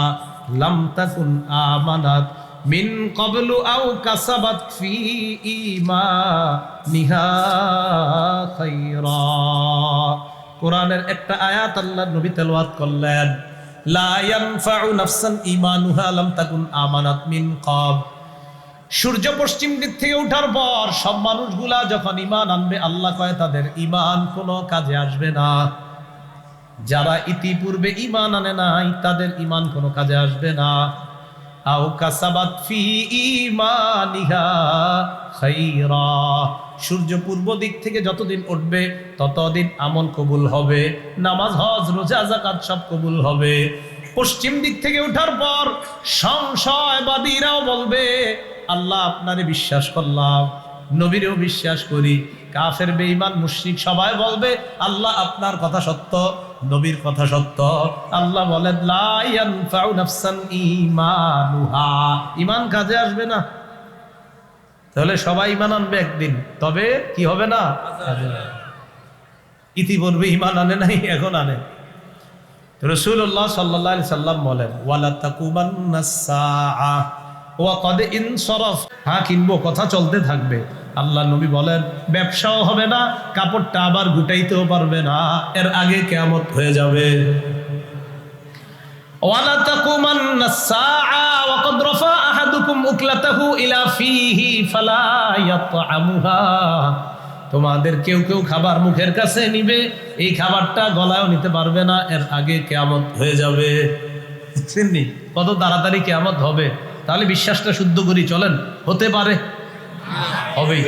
S1: লাম তাকুন আমানাত মিন ক্বাবলু আও কাসাবাত ফি ঈমানিহা খায়রা। কোরআনের একটা আয়াত আল্লাহ নবী তেলাওয়াত করলেন, লা ইয়ানফাউ নাফসান ঈমানুহা লাম তাকুন আমানাত মিন ক্বাব। সূর্য পশ্চিম দিক থেকে ওঠার পর সব মানুষগুলা যখন ঈমান আনবে, আল্লাহ কয় তাদের ঈমান কোনো কাজে আসবে না। যারা ইতিপূর্বে ঈমান আনে নাই, তাদের ঈমান কোনো কাজে আসবে না। আও কাসাবাত ফি ঈমানিহা খায়রা। সূর্য পূর্ব দিক থেকে যতদিন উঠবে ততদিন আমল কবুল হবে, নামাজ, হজ, রোজা, যাকাত সব কবুল হবে। পশ্চিম দিক থেকে ওঠার পর সংশয়বাদীরাও বলবে, আল্লাহ আপনারে বিশ্বাস করলাম, নবীরেও বিশ্বাস করি। কাফের, বেঈমান, মুশরিক সবাই বলবে, আল্লাহ আপনার কথা সত্য, নবীর কথা সত্য। আল্লাহ বলেন, লা ইয়ানফাউ নাফসান ঈমানুহা, ঈমান কাজে আসবে না। তাহলে সবাই ঈমান আনবে একদিন, তবে কি হবে না? ইতিপূর্বে ঈমান আনে নাই, এখন আনে। রাসূলুল্লাহ সাল্লাল্লাহু আলাইহি সাল্লাম বলেন, ওয়ালা তাকুমান্নাস সাআ ওয়া ক্বাদ ইনসারাফ। হ্যাঁ, কিনবো, কথা চলতে থাকবে। আল্লাহ নবী বলেন, ব্যবসাও হবে না, কাপড়টা আবার গুটাইতেও পারবে না, এর আগে কিয়ামত হয়ে যাবে। ওয়ালা তাকুমান্নাস সাআ ওয়া ক্বাদ রাফা আহাদুকুম উকলাতাহু ইলা ফীহি ফালা ইয়াতআমুহা। তোমাদের কেউ কেউ খাবার মুখের কাছে নিবে, এই খাবারটা গলায়ও নিতে পারবে না, এর আগে কিয়ামত হয়ে যাবে। বুঝছেননি কত তাড়াতাড়ি কিয়ামত হবে? তাহলে বিশ্বাসটা শুদ্ধ করি, চলেন, হতে পারে, হবেই।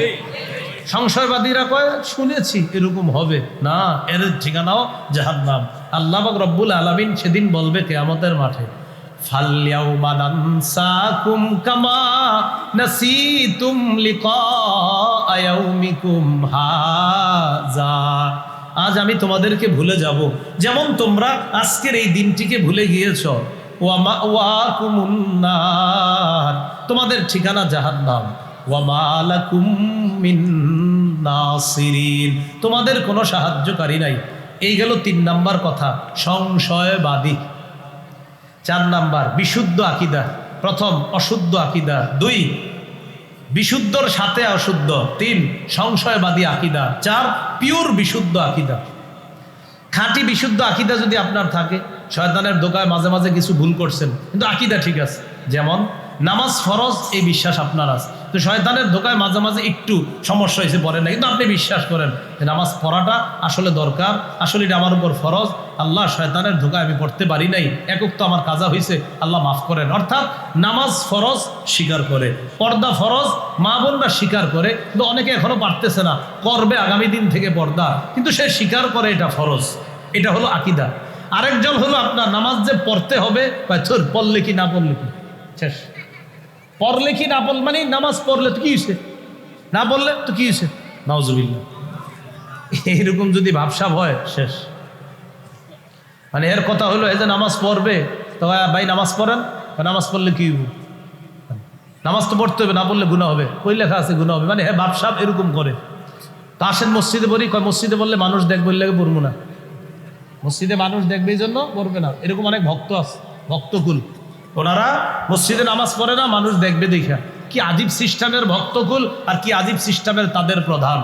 S1: সংশয়বাদীরা কয় শুনেছি এরকম হবে না, এর ঠিকানাও জাহান্নাম। আল্লাহ পাক রব্বুল আলামিন সেদিন বলবে কিয়ামতের মাঠে, ফালইয়াউমা নানসাকুম কামা নাসিতুম লিকা ইয়াউমিকুম হাযা। আজ আমি তোমাদেরকে ভুলে যাব, যেমন তোমরা আজকের এই দিনটিকে ভুলে গিয়েছ। ওয়া মাওয়াকুমুন নার, তোমাদের ঠিকানা জাহান্নাম। ওয়া মা লাকুম মিন নাসিরিন, তোমাদের কোনো সাহায্যকারী নাই। এই গেল 3 নাম্বার কথা, সংশয়বাদী। 4 নাম্বার বিশুদ্ধ আকীদা। প্রথম অশুদ্ধ আকীদা, 2 বিশুদ্ধর সাথে অশুদ্ধ, 3 সংশয়বাদী আকীদা, 4 পিওর বিশুদ্ধ আকীদা। খাঁটি বিশুদ্ধ আকীদা যদি আপনার থাকে, শয়তানের ধোঁকায় মাঝে মাঝে কিছু ভুল করছেন, কিন্তু আকীদা ঠিক আছে। যেমন নামাজ ফরজ, এই বিশ্বাস আপনার আছে, তো শয়তানের ধোঁকায় মাঝে মাঝে একটু সমস্যা হয়েছে, পড়েন না, কিন্তু আপনি বিশ্বাস করেন যে নামাজ পড়াটা আসলে দরকার, আসলে এটা আমার উপর ফরজ। আল্লাহ, শয়তানের ধোঁকায় আমি পড়তে পারি নাই, একক তো আমার কাজা হয়েছে, আল্লাহ মাফ করেন। অর্থাৎ নামাজ ফরজ স্বীকার করে, পর্দা ফরজ মা বোনরা স্বীকার করে, কিন্তু অনেকে এখনো পারতেছে না, করবে আগামী দিন থেকে পর্দা, কিন্তু সে স্বীকার করে এটা ফরজ। এটা হলো আকীদা। আরেকজন হলো আপনার নামাজ যে পড়তে হবে, পড়লে কি না পড়লে কি শেষ, পড়লে কি না পড়লে মানে নামাজ পড়লে তো কি হয়েছে, না পড়লে তো কি হয়েছে, নাউজুবিল্লাহ। এইরকম যদি ভাবসাব হয় শেষ। মানে এর কথা হলো এই যে নামাজ পড়বে, তো ভাই নামাজ পড়েন, নামাজ পড়লে কি হইব? নামাজ তো পড়তে হবে, না পড়লে গুনাহ হবে। কই লেখা আছে গুনাহ হবে? মানে হ্যাঁ ভাবসাব এরকম করে। তা আসেন মসজিদে পড়ি, কয় মসজিদে বললে মানুষ দেখবে, লেগে পড়বো না। মসজিদে মানুষ দেখবে এই জন্য পড়বে না। এরকম অনেক ভক্ত আছে, ভক্তকুল, ওনারা মসজিদে নামাজ পড়ে না, মানুষ দেখবে দেখা। কি আজীব সিস্টেমের ভক্তকুল, আর কি আজীব সিস্টেমের তাদের প্রধান।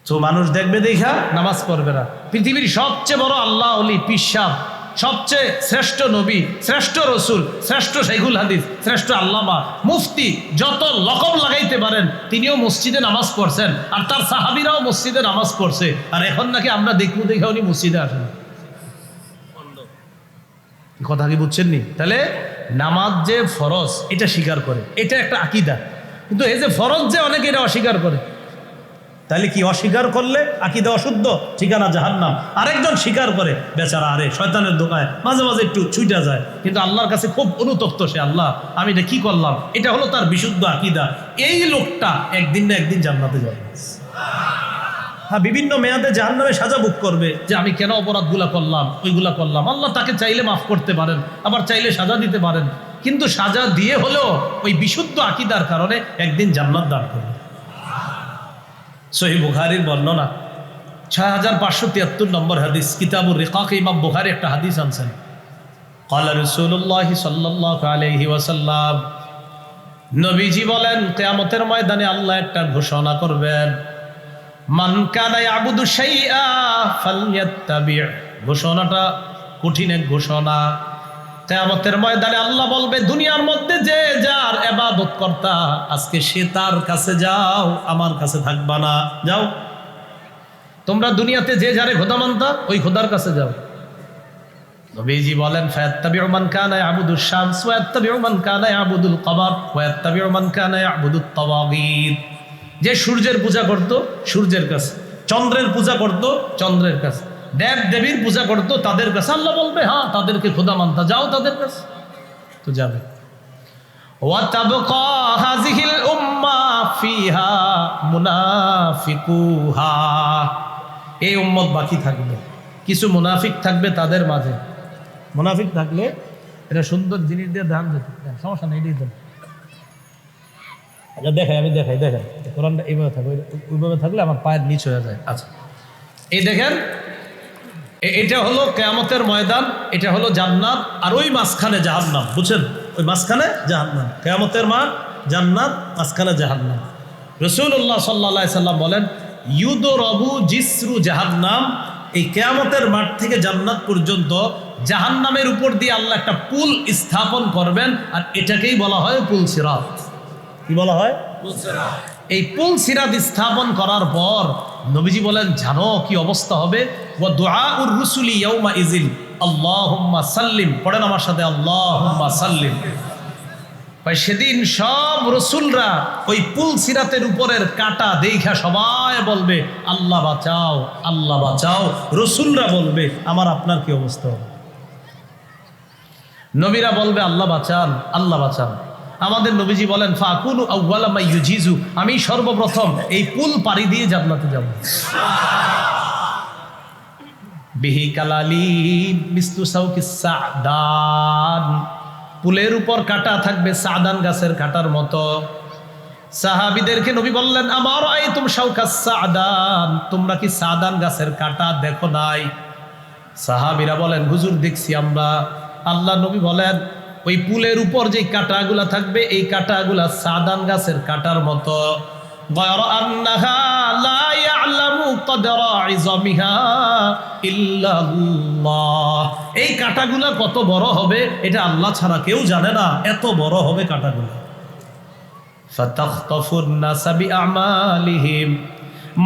S1: তো মানুষ দেখবে দেখা নামাজ পড়বে না। পৃথিবীর সবচেয়ে বড় আল্লাহ ওলি পীর সাহেব, সবচেয়ে শ্রেষ্ঠ নবী, শ্রেষ্ঠ রসুল, শ্রেষ্ঠ শাইখুল হাদিস, শ্রেষ্ঠ আল্লামা, মুফতি, যত লকব লাগাইতে পারেন, তিনিও মসজিদে নামাজ পড়ছেন, আর তার সাহাবীরাও মসজিদে নামাজ পড়ছে। আর এখন নাকি আমরা দেখবো দেখে উনি মসজিদে আসেন। কথা কি বুঝছেন নি? তাহলে নামাজ যে ফরজ এটা স্বীকার করে, এটা একটা আকীদা। কিন্তু এই যে ফরজ যে অনেকে এটা অস্বীকার করে, তাহলে কি অস্বীকার করলে আকীদা অশুদ্ধ, ঠিকানা জাহান্নাম। আরেকজন স্বীকার করে, বেচারা আরে শয়তানের দোকায় মাঝে মাঝে একটু ছুটে যায়, কিন্তু আল্লাহর কাছে খুব অনুতপ্ত সে, আল্লাহ আমি এটা কি করলাম। এটা হলো তার বিশুদ্ধ আকীদা। এই লোকটা একদিন না একদিন জান্নাতে যাবে। হ্যাঁ, বিভিন্ন মেয়াদে জাহান্নামে সাজা ভোগ করবে, যে আমি কেন অপরাধগুলা করলাম, ওইগুলা করলাম। আল্লাহ তাকে চাইলে মাফ করতে পারেন, আবার চাইলে সাজা দিতে পারেন, কিন্তু সাজা দিয়ে হলেও ওই বিশুদ্ধ আকীদার কারণে একদিন জান্নাত দান করবে। সহিহ বুখারীর বর্ণনা 6573 নম্বর হাদিস, কিতাবুর রিকাকে ইমাম বুখারী একটা হাদিস আনছেন। ক্বালা রাসূলুল্লাহ সাল্লাল্লাহু আলাইহি ওয়াসাল্লাম, নবীজি বলেন কিয়ামতের ময়দানে আল্লাহ একটা ঘোষণা করবেন, মান কানা ইয়াবুদু শাইআ ফালইয়াত্তাবি'। ঘোষণাটা কঠিন এক ঘোষণা। কিয়ামতের ময়দানে আল্লাহ বলবে, দুনিয়ার মধ্যে যে যার ইবাদত করতা, আজকে সে তার কাছে যাও, আমার কাছে থাকবা না। যাও, তোমরা দুনিয়াতে যে যারে খোদা মানতা, ওই খোদার কাছে যাও। নবীজি বলেন, ফায়াত্তাবি'ু মান কানা ইয়াবুদুশ শামস ওয়া ইয়াত্তাবি'ু মান কানা ইয়াবুদুল কমার ওয়া ইয়াত্তাবি'ু মান কানা ইয়াবুদুত তাওয়াগীত। যে সূর্যের পূজা করত, সূর্যের কাছে, চন্দ্রের পূজা করত, চন্দ্রের কাছে, দেব দেবীর পূজা করতো, তাদের কাছে। আল্লাহ বলবে, হ্যাঁ তাদেরকে খোদা মানতা, যাও তাদের কাছে। তো যাবে। ওয়াতাবকা হাযিহিল উম্মাহ ফিহা মুনাফিকুহা। এই উম্মত বাকি থাকবে, কিছু মুনাফিক থাকবে তাদের মাঝে। মুনাফিক থাকলে এটা সুন্দর জিনিস দিয়ে ধান দিতে, সমস্যা নেই, এটাই তো দেখাই, আমি দেখাই কোরআনটা এইভাবে থাকবে, ওইভাবে থাকলে আমার পায়ের নিচ হয়ে যায়। আচ্ছা, এই দেখেন, এটা হলো কিয়ামতের ময়দান, এটা হলো জান্নাত, আর ওই মাঝখানে জাহান্নাম। বুঝছেন? ওই মাঝখানে জাহান্নাম, কিয়ামতের মাঠ জান্নাত, মাঝখানে জাহান্নাম। রাসূলুল্লাহ সাল্লাল্লাহু আলাইহি সাল্লাম বলেন, ইউদরাবু জিসরু জাহান্নাম। এই কিয়ামতের মাঠ থেকে জান্নাত পর্যন্ত জাহান্নামের উপর দিয়ে আল্লাহ একটা পুল স্থাপন করবেন, আর এটাকেই বলা হয় পুল সিরাত। কি বলা হয়? পুল সিরাত। এই পুল সিরাত স্থাপন করার পর নবীজি বলেন, জানো কি অবস্থা হবে? ওয়া দুআউর রুসুলি ইয়াউমা ইযিন আল্লাহুম্মা সাল্লিম। পড়েন আমার সাথে, আল্লাহুম্মা সাল্লিম। ভাই, সেদিন সব রসুলরা ওই পুল সিরাতের উপরের কাঁটা দেখা সবাই বলবে, আল্লাহ বাঁচাও, আল্লাহ বাঁচাও। রসুলরা বলবে, আমার আপনার কি অবস্থা হবে? নবীরা বলবে, আল্লাহ বাঁচান, আল্লাহ বাঁচান। আমাদের নবীজি বলেন, ফাকুনু আউওয়ালা মা ইউজিজু, আমি সর্বপ্রথম এই পুল পাড়ি দিয়ে জান্নাতে যাব। বিহি কালালি মিসলু সাউকিস সাদান। পুলের উপর কাঁটা থাকবে সাদান গাছের কাঁটার মতো। সাহাবীদেরকে নবী বললেন, আমার আইতুম শাউকাস সাদান, তোমরা কি সাদান গাছের কাঁটা দেখো নাই? সাহাবীরা বলেন, হুজুর দেখছি আমরা। আল্লাহ নবী বলেন, ওই পুলের উপর যে কাঁটাগুলা থাকবে, এই কাঁটাগুলা সাদান গাছের কাঁটার মতো। গায়রা আন্নাহা লা ইয়ালামু কদরা ইযামিহা ইল্লাল্লাহ। এই কাঁটাগুলা কত বড় হবে এটা আল্লাহ ছাড়া কেউ জানে না, এত বড় হবে কাঁটাগুলা। ফাতাখতাফুন নাসা বিআমালিহিম।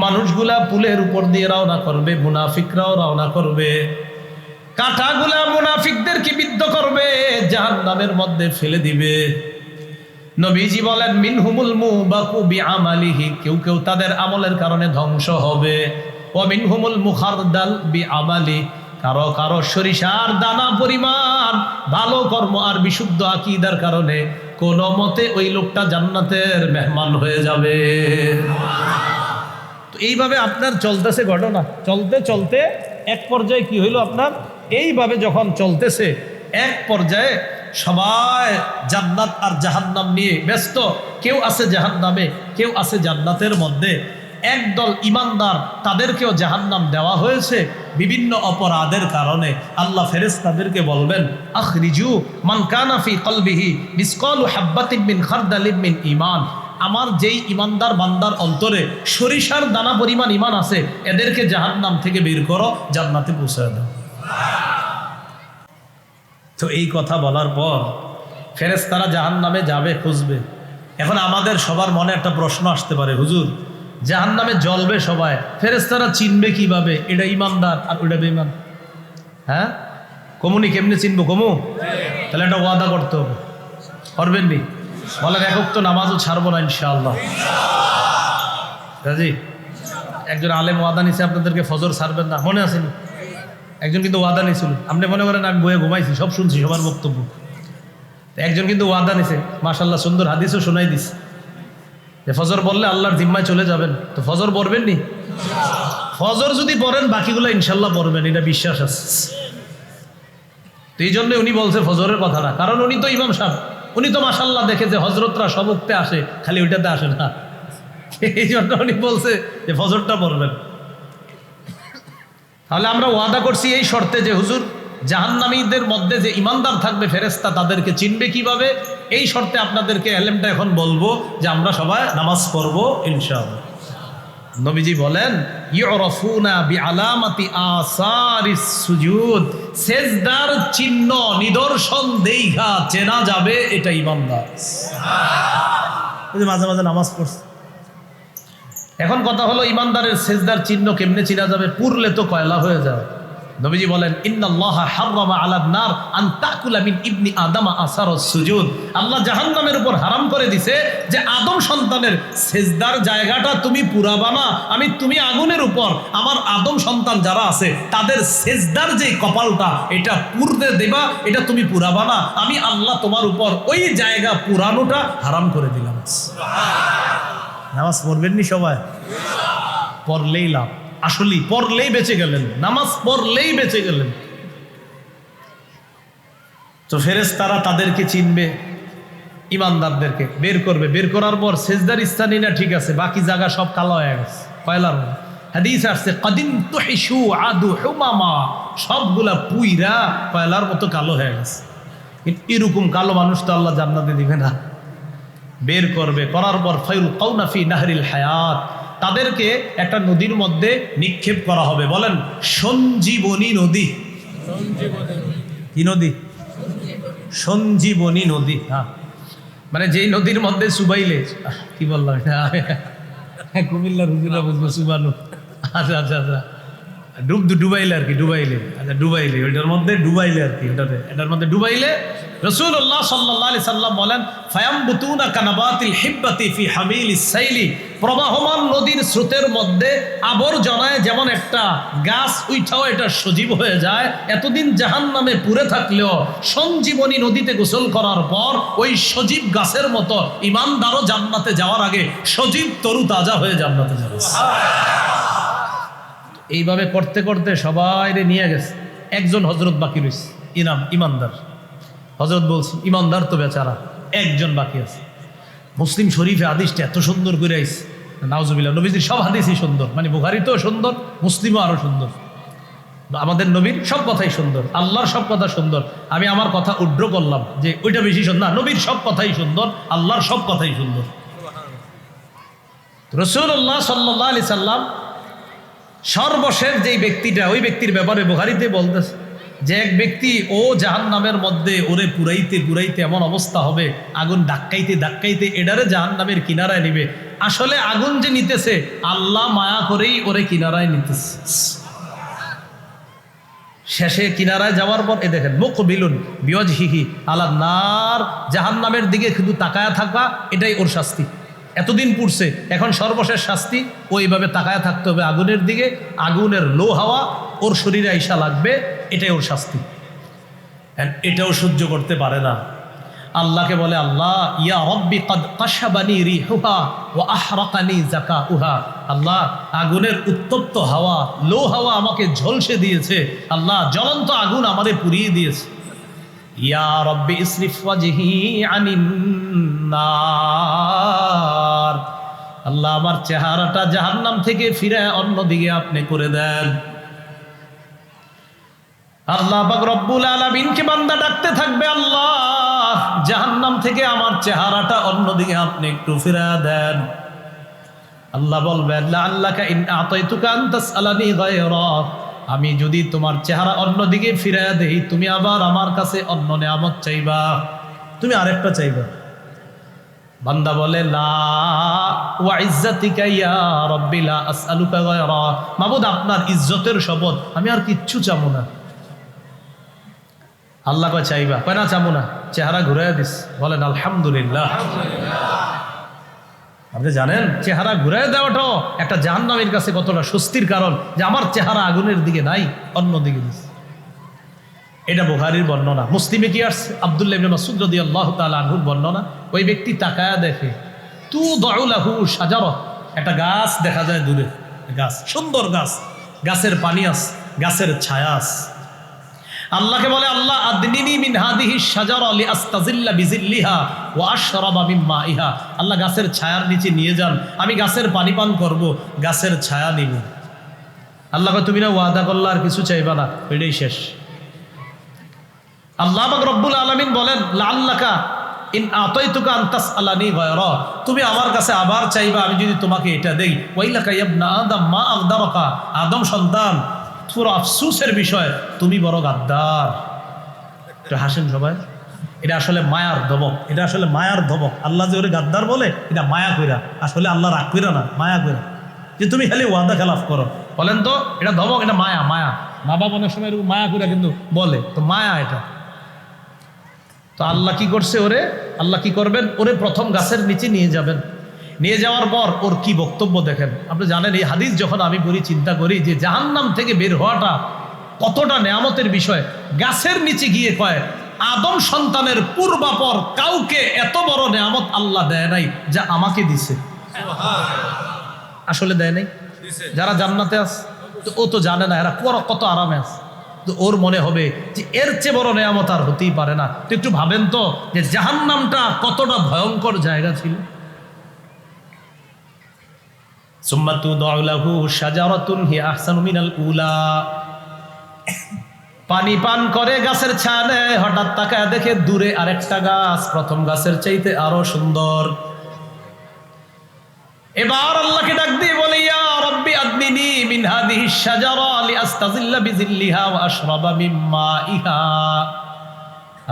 S1: মানুষগুলা পুলের উপর দিয়ে রওনা করবে, মুনাফিকরাও রওনা করবে। কাঁটাগুলা মুনাফিকদেরকে বিদ্ধ করবে, জাহান্নামের মধ্যে ফেলে দিবে। নবীজি বলেন, মিনহুমুল মুবাকু বিআমালিহি, কেউ কেউ তাদের আমলের কারণে ধ্বংস হবে। ওয়া মিনহুমুল মুখারদাল বিআমালি, কারো কারো সরিষার দানা পরিমাণ ভালো কর্ম আর বিশুদ্ধ আকীদার কারণে কোন মতে ওই লোকটা জান্নাতের মেহমান হয়ে যাবে। তো এইভাবে আপনার চলতেছে ঘটনা, চলতে চলতে এক পর্যায়ে কি হইল আপনার, এইভাবে যখন চলতেছে এক পর্যায়ে সবাই জান্নাত আর জাহান্নাম নিয়ে ব্যস্ত। কেউ আছে জাহান্নামে, কেউ আছে জান্নাতের মধ্যে। একদল ইমানদার, তাদেরকেও জাহান্নাম দেওয়া হয়েছে বিভিন্ন অপরাধের কারণে। আল্লাহ ফেরেশতাদেরকে বলবেন, আখরিজু মান কানা ফি কলবিহি মিসকালু হাব্বাতিন মিন খারদালিন মিন ঈমান। আমার যেই ইমানদার বান্দার অন্তরে সরিষার দানা পরিমাণ ঈমান আছে, এদেরকে জাহান্নাম থেকে বের করো, জান্নাতে পৌঁছে দাও। তো এই কথা বলার পর ফেরেশতারা জাহান্নামে যাবে, খুঁজবে। এখন আমাদের সবার মনে একটা প্রশ্ন আসতে পারে, হুজুর জাহান্নামে জ্বলবে সবাই, ফেরেশতারা চিনবে কিভাবে এটা ইমানদার আর ওইটা বেঈমান? হ্যাঁ, কমুনি কেমনে চিনবো? কমু তাহলে একটা ওয়াদা করতে হবে, করবেন নি? বলেন একক তো নামাজও ছাড়বো না ইনশাআল্লাহ। রাজি? একজন আলেম ওয়াদা নিছে আপনাদেরকে ফজর ছাড়বেন না, মনে আছে? একজন কিন্তু ওয়াদা নিছিল, আপনি মনে করেন আমি বইয়ে ঘুমাইছি, সব শুনছি সবার বক্তব্য। একজন কিন্তু ওয়াদা নিছে, মাশাআল্লাহ সুন্দর হাদিসও শোনাই দিছে যে ফজর বললে আল্লাহর জিম্মায় চলে যাবেন। তো ফজর পড়বেন নি? ফজর যদি পড়েন বাকিগুলো ইনশাল্লাহ পড়বেন, এটা বিশ্বাস আছে। তো এই জন্য উনি বলছে ফজরের কথাটা, কারণ উনি তো ইমাম সাহেব, উনি তো মাশাআল্লাহ দেখে যে হজরতরা সব উঠতে আসে, খালি ওইটাতে আসে না, এই জন্য উনি বলছে যে ফজরটা পড়বেন। তাহলে আমরা ওয়াদা করছি এই শর্তে যে হুজুর জাহান্নামীদের মধ্যে যে ইমানদার থাকবে ফেরেশতা, তাদেরকে চিনবে কিভাবে? এই শর্তে আপনাদেরকে এলেমটা এখন বলবো যে আমরা সবাই নামাজ পড়বো ইনশাআল্লাহ। নবীজি বলেন, ইউরাফুনা বিআলামাতি আসারিস সুজুদ, সেজদার চিহ্ন নিদর্শন দেইখা চেনা যাবে এটা ইমানদার। মাঝে মাঝে নামাজ পড়ছে। এখন কথা হলো ইমানদারের সেজদার চিহ্ন কেমনে চিনা যাবে? পুরলে তো কয়লা হয়ে যাবে। নবীজি বলেন, ইন্নাল্লাহা হাররামা আলান নার আন তাকুলা মিন ইবনি আদম আসারুস সুজুদ। আল্লাহ জাহান্নামের উপর হারাম করে দিছে যে আদম সন্তানের সেজদার জায়গাটা তুমি পুরাবা না। তুমি আগুনের উপর আমার আদম সন্তান যারা আছে তাদের সেজদার যে কপালটা এটা পুরতে দেবা, এটা তুমি পুরাবা না। আমি আল্লাহ তোমার উপর ওই জায়গা পুরানোটা হারাম করে দিলাম। নামাজ পড়বেন নি সবাই? পড়লেই লাভ, আসলেই পড়লেই বেঁচে গেলেন, নামাজ পড়লেই বেঁচে গেলেন। তো ফেরেশতারা তাদেরকে চিনবে, ইমানদারদেরকে বের করবে। বের করার পর সেজদার স্থানই না ঠিক আছে, বাকি জায়গা সব কালো হয়ে গেছে, কয়লার মতো। হাদিস আসছে, কদিম তুহিশু আদু হুমামা, সবগুলা পুইরা কয়লার মতো কালো হয়ে গেছে। এরকম কালো মানুষ তো আল্লাহ জান্নাতে দিবে না। বের করবে, করার পর ফায়ুল কাউনা ফি নাহরিল হায়াত, তাদেরকে একটা নদীর মধ্যে নিক্ষেপ করা হবে। বলেন সঞ্জীবনী নদী। কি নদী? সঞ্জীবনী নদী। হ্যাঁ, মানে যেই নদীর মধ্যে সুবাইলে, কি বললাম কুমিল্লার হুজুরা বুঝবো, সুবানু। আচ্ছা আচ্ছা আচ্ছা, ডুবাইলে আর কি, ডুবাইলে। আচ্ছা ডুবাইলে, ওইটার মধ্যে ডুবাইলে আর কি, এটার মধ্যে ডুবাইলে। রাসূলুল্লাহ সাল্লাল্লাহু আলাইহি সাল্লাম বলেন, ফায়ামবুতুনা কানাবাতিল হিব্বাতি ফি হামিলিস সাইলি, প্রবাহমান নদীর স্রোতের মধ্যে আবর্জনায় যেমন একটা গাছ উঠাও এটা সজীব হয়ে যায়, এতদিন জাহান্নামে পুড়ে থাকলেও সঞ্জীবনী নদীতে গোসল করার পর ওই সজীব গাছের মতো ইমানদারও জান্নাতে যাওয়ার আগে সজীব তরু তাজা হয়ে জান্নাতে যাবে। এইভাবে করতে করতে সবাই নিয়ে গেছে, একজন হযরত বাকি রয়েছে, ইমানদার। হযরত বলছি ইমানদার তো বেচারা, একজন বাকি আছে। মুসলিম শরীফে হাদিসটা এত সুন্দর করে আইছে, নাউজুবিল্লাহ। নবীজির সব হাদিসই সুন্দর, মানে বুখারীতেও সুন্দর, মুসলিমও আরো সুন্দর। আমাদের নবীর সব কথাই সুন্দর, আল্লাহর সব কথা সুন্দর। আমি আমার কথা উড্র করলাম যে ওইটা বেশি সুন্দর না, নবীর সব কথাই সুন্দর, আল্লাহর সব কথাই সুন্দর। রাসূলুল্লাহ সাল্লাল্লাহু আলাইহি সাল্লাম সর্বশেষ যেই ব্যক্তিটা, ওই ব্যক্তির ব্যাপারে বুখারীতে বলতেছে যে এক ব্যক্তি ও জাহান্নামের মধ্যে ওরে পুরাইতে পুরাইতে এমন অবস্থা হবে, আগুন ধাক্কাইতে ধাক্কাইতে এডারে জাহান্নামের কিনারায় নিবে। আসলে আগুন যে নিতেছে আল্লাহ মায়া করেই ওরে কিনারায় নিতেছে। শেষে কিনারায় যাওয়ার পর এ দেখেন, মুকবিলুন বিওয়াজহিহি আলা নার, জাহান্নামের দিকে শুধু তাকায়া থাকা, এটাই ওর শাস্তি। এতদিন পুড়ছে, এখন সর্বশেষ শাস্তি ওইভাবে তাকায়া থাকতে হবে আগুনের দিকে, আগুনের লো হাওয়া ওর শরীরে আইসা লাগবে, এটাই ওর শাস্তি। এটাও সহ্য করতে পারে না। আল্লাহকে বলে, আল্লাহ ইয়া রব্বি কদ কাশাবানি রিহুহা ওয়া আহরাকানি যাকাউহা, আল্লাহ আগুনের উত্তপ্ত হাওয়া, লো হাওয়া আমাকে ঝলসে দিয়েছে, আল্লাহ জ্বলন্ত আগুন আমারে পুড়িয়ে দিয়েছে। ইয়া রব্বি ইসরিফ ওয়াজহি আনিন নার, আল্লাহ আমার চেহারাটা জাহান্নাম থেকে ফিরে অন্যদিকে আপনি করে দেন। আল্লাহ পাক রব্বুল আলামিনকে বান্দা ডাকতে থাকবে, আল্লাহ জাহান্নাম থেকে আমার চেহারাটা অন্যদিকে আপনি একটু ফিরা দেন। আল্লাহ বলবেন, লাআল্লাকা ইন আতাইতুকা আন তাসআলানি গায়রা, আমি যদি তোমার চেহারা অন্যদিকে ফিরা দেই, তুমি আবার আমার কাছে অন্য নেয়ামত চাইবা, তুমি আরেকটা চাইবা। বান্দা বলে, লা ওয়া ইজ্জাতিকা ইয়া রাব্বি লা আসআলুকা গায়রা, মাবুদ আপনার ইজ্জতের শপথ, আমি আর কিচ্ছু চাবো না। আল্লাহ কয় চাইবা, কয় না চাবো না, চেহারা ঘুরাইয়া দিস। বলেন আলহামদুলিল্লাহ। আপনি জানেন চেহারা ঘুরাইয়া দেওয়াটাও একটা জাহান্নামীর কাছে কতটা স্বস্তির কারণ, যে আমার চেহারা আগুনের দিকে নাই, অন্যদিকে দিস। এটা বুখারীর বর্ণনা। মুসলিমে কি আসছে? আব্দুল্লাহ ইবনে মাসউদ রাদিয়াল্লাহু তাআলা আনহুর বর্ণনা। ওই ব্যক্তি তাকায়া দেখে, তু দাউলাহু শাজারা, একটা গাছ দেখা যায় দূরে, গাছ, সুন্দর গাছ, গাছের পানি আছে, গাছের ছায়া আছে। আল্লাহকে বলে, আল্লাহ আদনিনি মিন হাদিহি শাজারা লিআস্তাজিল্লা বিজিল্লিহা ওয়া আশরাবা মিন মাইহা, আল্লাহ গাছের ছায়ার নিচে নিয়ে যান, আমি গাছের পানি পান করব, গাছের ছায়া নিব। আল্লাহ কয়, তুমি না ওয়াদা করলা আর কিছু চাইবা না, এটাই শেষ। আল্লাহ পাক রব্বুল আলামিন বলেন, লাআল্লাকা ইন আতাইতুকা আন তাসআলানি গায়রা, তুমি আমার কাছে আবার চাইবা, আমি যদি তোমাকে এটা দেই। ওয়াইলাকা ইবনা আদম মা আগদারাকা, আদম সন্তান, পুরো আফসোসের বিষয়, তুমি বড় গাদ্দার। একটু হাসেন সবাই। এটা আসলে মায়ার ধমক, এটা আসলে মায়ার ধমক। আল্লাহ যে ওরে গাদ্দার বলে, এটা মায়া কইরা, আসলে আল্লাহ রাগ কইরা না, মায়া কইরা, যে তুমি খালি ওয়াদা খেলাফ করো। বলেন তো এটা ধমক, এটা মায়া? মায়া মা বাবা অনেক সময় এরকম মায়া কইরা কিন্তু বলে, তো মায়া এটা। তো আল্লাহ কি করছে ওরে, আল্লাহ কি করবেন, ওরে প্রথম গাছের নিচে নিয়ে যাবেন। নিয়ে যাওয়ার পর ওর কি বক্তব্য দেখেন। আপনি জানেন এই হাদিস যখন আমি পড়ি, চিন্তা করি যে জাহান্নাম থেকে বের হওয়াটা কতটা নেয়ামতের বিষয়। গাছের নিচে গিয়ে কয়, আদম সন্তানের পূর্বাপর কাউকে এত বড় নেয়ামত আল্লাহ দেয় নাই যা আমাকে দিছে। আসলে দেয় নাই? যারা জান্নাতে আছে ও তো জানে না এরা কত আরামে আছে। তো ওর মনে হবে যে এর চেয়ে বড় নেয়ামত আর হতেই পারে না। তো একটু ভাবেন তো যে জাহান্নামটা কতটা ভয়ঙ্কর জায়গা ছিল। সুম্মাতু দাউলাহু শাজারাতুন হি আহসানু মিনাল উলা, পানি পান করে গাছের ছায়া নেয়, হঠাৎ তাকায় দেখে দূরে আরেকটা গাছ প্রথম গাছের চাইতে আরো সুন্দর। এবার আল্লাহকে ডাক দিয়ে বলে, ইয়া রাব্বি আদনিনি মিন হাদিহি শাজারা লিআস্তাজিল্লা বিজিল্লিহা ওয়া আশরাবা মিন মাইহা,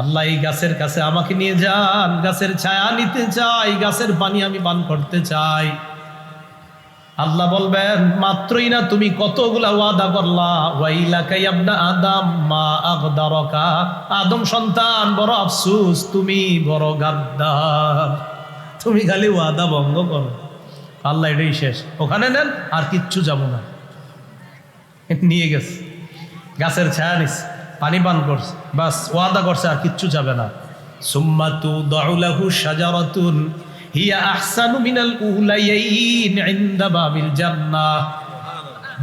S1: আল্লাহ এই গাছের কাছে আমাকে নিয়ে যান, গাছের ছায়া নিতে চাই, গাছের পানি আমি পান করতে চাই। আল্লাহ বলবেন, মাত্রই না তুমি কতগুলা ওয়াদা করলা, ওয়াইলাকা ইবনা আদম মা আগদারাকা, আদম সন্তান বড় আফসোস, তুমি বড় গাদ্দার, তুমি খালি ওয়াদা ভঙ্গ করো। আল্লাহ এটাই শেষ, ওখানে নেন, আর কিচ্ছু যাবো না। নিয়ে গেছে, গাছের ছায়া নিস, পানি পান করছে, বাস ওয়াদা করছে, আর কিচ্ছু যাবে না। সুম্মাতু দাউলাহু শাজারাতুন হিয়া আহসানু মিনাল উলাইয়িন ইনদা বাবিল জান্নাহ,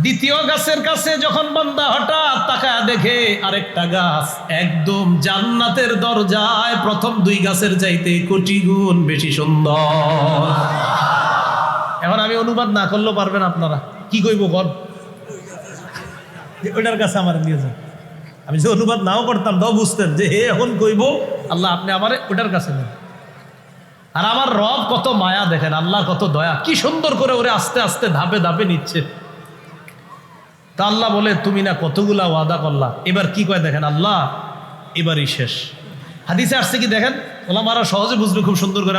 S1: দ্বিতীয় গাছের কাছে যখন বান্দা হঠাৎ তাকায় দেখে আরেকটা গাছ একদম জান্নাতের দরজায়, প্রথম দুই গাছের চাইতে কোটি গুণ বেশি সুন্দর। এখন আমি অনুবাদ না করলেও পারবেন আপনারা, কি কইব বল, ওইটার কাছে আমার নিয়ে যান। আমি যে অনুবাদ নাও করতাম তাও বুঝতেন যে হে এখন কইব আল্লাহ আপনি আমার ওটার কাছে নেন। আর আমার রব কত মায়া দেখেন, আল্লাহ কত দয়া, কি সুন্দর করে ওরে আস্তে আস্তে ধাপে ধাপে নিচ্ছে। তা আল্লাহ বলে, তুমি না কতগুলা ওয়াদা করলা, এবার কি কয় দেখেন, আল্লাহ এবারই শেষ। হাদিসে আসছে কি দেখেন, ওলামারা সহজে বুঝবে খুব সুন্দর করে।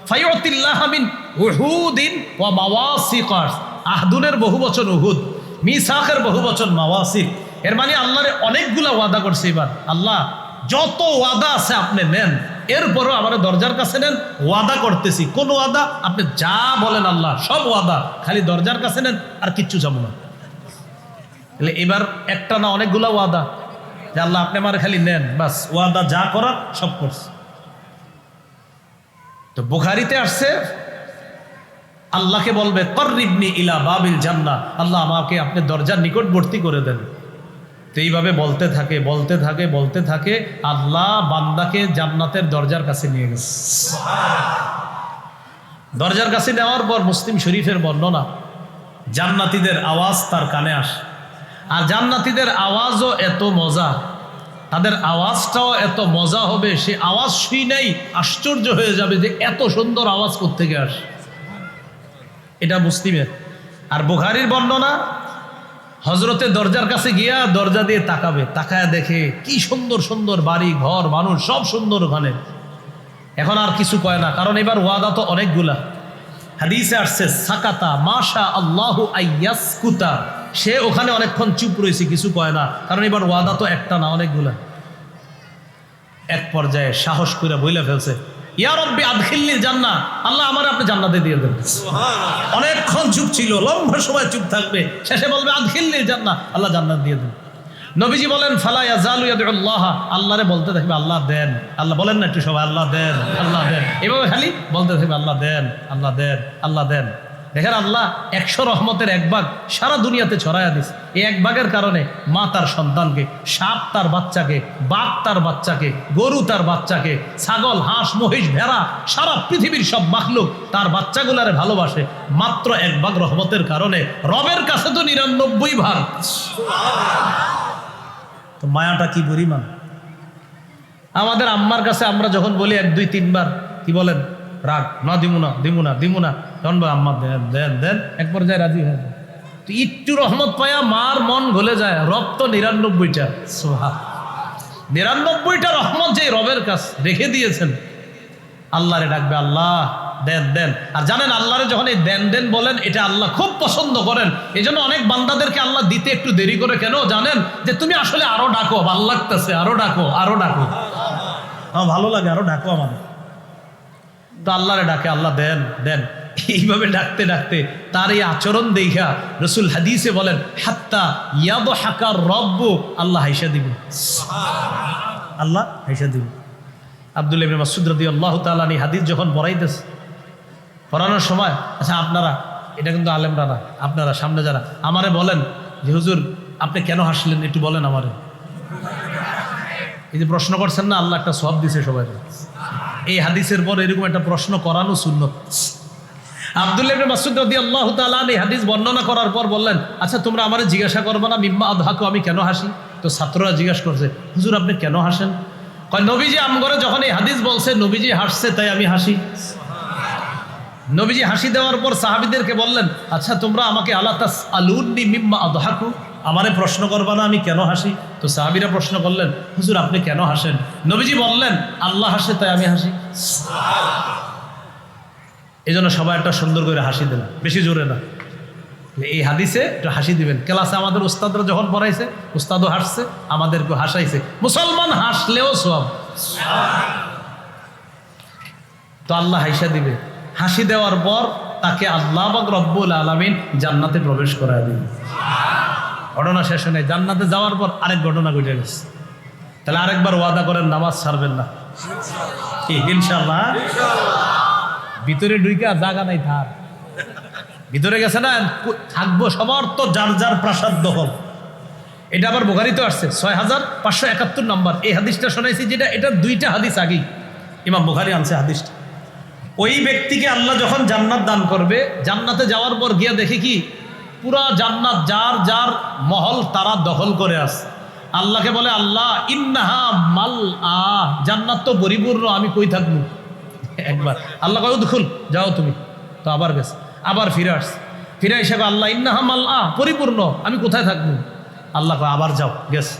S1: ফায়ুতিল্লাহ মিন উহুদিন ওয়া মাওয়াসিক, আহদুনের বহুবচন উহুদ, মিসাকের বহুবচন মাওয়াসিক। এর মানে আল্লাহরে অনেকগুলা ওয়াদা করছে। এবার আল্লাহ যত ওয়াদা আছে আপনি নেন, এরপরও আমার দরজার কাছে নেন, ওয়াদা করতেছি, কোন ওয়াদা আপনি যা বলেন আল্লাহ সব ওয়াদা, খালি দরজার কাছে নেন, আর কিচ্ছু যাবো না। এবার একটা না অনেকগুলা ওয়াদা, যে আল্লাহ আপনি আমার খালি নেন, বাস ওয়াদা যা করার সব করছে। তো বুখারীতে আসছে আল্লাহকে বলবে কর্রিবনি ইলা বাবিল জান্নাহ, আল্লাহ আমাকে আপনি দরজার নিকটবর্তী করে দেন। তো এইভাবে বলতে থাকে বলতে থাকে বলতে থাকে, আল্লাহ বান্দাকে জান্নাতের দরজার কাছে নিয়ে গেছে। দরজার কাছে নেওয়ার পর মুসলিম শরীফের বর্ণনা, জান্নাতীদের আওয়াজ তার কানে আসে। আর জান্নাতীদের আওয়াজও এত মজা, তাদের আওয়াজটাও এত মজা হবে, সে আওয়াজ শুনেই আশ্চর্য হয়ে যাবে যে এত সুন্দর আওয়াজ কোত্থেকে আসে। এটা মুসলিমের। আর বুখারীর বর্ণনা, হজরতে দরজার কাছে গিয়া দরজা দিয়ে তাকাবে, তাকায় দেখে কি সুন্দর সুন্দর বাড়ি ঘর মানুষ সব সুন্দর ওখানে। এখন আর কিছু কয় না, কারণ এবার ওয়াদা তো অনেকগুলা। হাদিসে আসছে সাকাতা মাশা আল্লাহু আইয়াসকুতা, সে ওখানে অনেকক্ষণ চুপ রয়েছে, কিছু কয় না, কারণ এবার ওয়াদা তো একটা না অনেকগুলা। এক পর্যায়ে সাহস করে বইলা ফেলছে, ইয়া রব্বি আদখিলনি জান্নাহ, আল্লাহ আমার আপনি জান্নাতে দিয়ে দেন। সুবহানাল্লাহ। অনেকক্ষণ চুপ ছিল, লম্বা সময় চুপ থাকবে, শেষে বলবে আদখিলনি জান্নাহ, আল্লাহ জান্নাত দিয়ে দেন। নবীজি বলেন ফালা ইয়াজালু ইয়াদউল্লাহ, আল্লাহরে বলতে থাকবে আল্লাহ দেন, আল্লাহ বলেন না একটু সবাই আল্লাহ দেন আল্লাহ দেন, এভাবে খালি বলতে থাকবে আল্লাহ দেন আল্লাহ দেন আল্লাহ দেন। দেখেন আল্লাহ 100 রহমতের এক ভাগ সারা দুনিয়াতে ছড়াইয়া দিস। এই এক ভাগের কারণে মা তার সন্তানকে, সাপ তার বাচ্চাকে, বাঘ তার বাচ্চাকে, গরু তার বাচ্চাকে, ছাগল হাঁস মহিষ ভেড়া সারা পৃথিবীর সব মাখলুক তার বাচ্চাগুলারে ভালোবাসে মাত্র এক ভাগ রহমতের কারণে। রবের কাছে তো 99 ভাগ। তো মায়াটা কি পরিমাণ। আমাদের আম্মার কাছে আমরা যখন বলি 1 2 3 বার, কি বলেন? রাগ, না দিমু না দিমু না দিমু না, তখন আম্মা দেন দেন দেন, এক পর্যায়ে রাজি হয়ে যায়। তো একটু রহমত পায়া মার মন গলে যায়। রব তো 99টা। সুবহান, 99টা রহমত যে রবের কাছে রেখে দিয়েছেন। আল্লাহরে ডাকবে আল্লাহ দেন দেন। আর জানেন আল্লাহরে যখন এই দেন দেন বলেন, এটা আল্লাহ খুব পছন্দ করেন। এই জন্য অনেক বান্দাদেরকে আল্লাহ দিতে একটু দেরি করে। কেন জানেন? যে তুমি আসলে আরো ডাকো, ভালো লাগতেছে, আরো ডাকো আরো ডাকো, আমার ভালো লাগে, আরো ডাকো আমাদের। তো আল্লাহরে ডাকে আল্লাহ দেন দেন। এইভাবে ডাকতে ডাকতে তার এই আচরণ দেখা রাসূল হাদিসে বলেন হাত্তা ইয়াদহাকা রব্বু, আল্লাহ হাইসা দিবে, আল্লাহ হাইসা দিবে। আব্দুল্লাহ ইবনে মাসউদ রাদিয়াল্লাহু তাআলা এই হাদিস যখন পড়াইতেছে, পড়ানোর সময়, আচ্ছা আপনারা, এটা কিন্তু আলেমরা না, আপনারা সামনে যারা, আমারে বলেন যে হুজুর আপনি কেন হাসলেন একটু বলেন আমারে। এই যে প্রশ্ন করছেন না, আল্লাহ একটা সওয়াব দিছে সবাই। এই হাদিসের পর এরকম একটা প্রশ্ন করানো সুন্নত। আব্দুল্লাহ ইবনে মাসউদ রাদিয়াল্লাহু তাআলা এই হাদিস বর্ণনা করার পর বললেন, আচ্ছা তোমরা আমারে জিজ্ঞাসা করবে না মিম্মা আদহাকু, আমি কেন হাসি? তো ছাত্ররা জিজ্ঞাসা করছে, হুজুর আপনি কেন হাসেন? কয় নবীজি আমগরে যখন এই হাদিস বলছে, নবীজি হাসছে তাই আমি হাসি। নবীজি হাসি দেওয়ার পর সাহাবীদেরকে বললেন, আচ্ছা তোমরা আমাকে আলা তাসআলুনি মিম্মা আদহাকু, আমারে প্রশ্ন করবা না আমি কেন হাসি? তো সাহাবীরা প্রশ্ন করলেন, হুজুর আপনি কেন হাসেন? নবীজি বললেন, আল্লাহ হাসে তাই আমি হাসি। এই জন্য সবাই একটা সুন্দর করে হাসি দেন, বেশি জোরে না। এই হাদিসে একটু হাসি দিবেন। ক্লাসে আমাদের উস্তাদরা যখন পড়াইছে, উস্তাদও হাসছে, আমাদেরকেও হাসাইছে। মুসলমান হাসলেও সব। তো আল্লাহ হাসা দিবে। হাসি দেওয়ার পর তাকে আল্লাহ পাক রব্বুল আলামিন জান্নাতে প্রবেশ করায় দিবে। ঘটনা শেষ হয় নাই, জান্নাতে যাওয়ার পর আরেক ঘটনা ঘটে গেছে। তাহলে আরেকবার ওয়াদা করেন নামাজ ছাড়বেন না, ইনশাআল্লাহ। ভিতরে ঢুইকা জায়গা নাই, থাক ভিতরে গেছে না, থাকবো সবার তো যার যার প্রাসাদ দখল। এটা আবার বুখারীতে আসছে 6571 নম্বর। এই হাদিসটা শোনাইছি যেটা, এটা 2টা হাদিস আগেই ইমাম বুখারী আনছে হাদিসটা। ওই ব্যক্তিকে আল্লাহ যখন জান্নাত দান করবে, জান্নাতে যাওয়ার পর গিয়া দেখে কি পুরা জান্নাত যার যার মহল তারা দখল করে আছে। আল্লাহকে বলে, আল্লাহ ইন্নাহা মাল আ, জান্নাত তো পরিপূর্ণ, আমি কই থাকবো? একবার আল্লাহ কয় দুখুল, যাও তুমি। তো আবার গেছে, আবার ফিরে আসছে, ফিরে এসে আল্লাহ ইন্নাহা মাল আ, পরিপূর্ণ, আমি কোথায় থাকবো? আল্লাহ কয় আবার যাও, গেছে,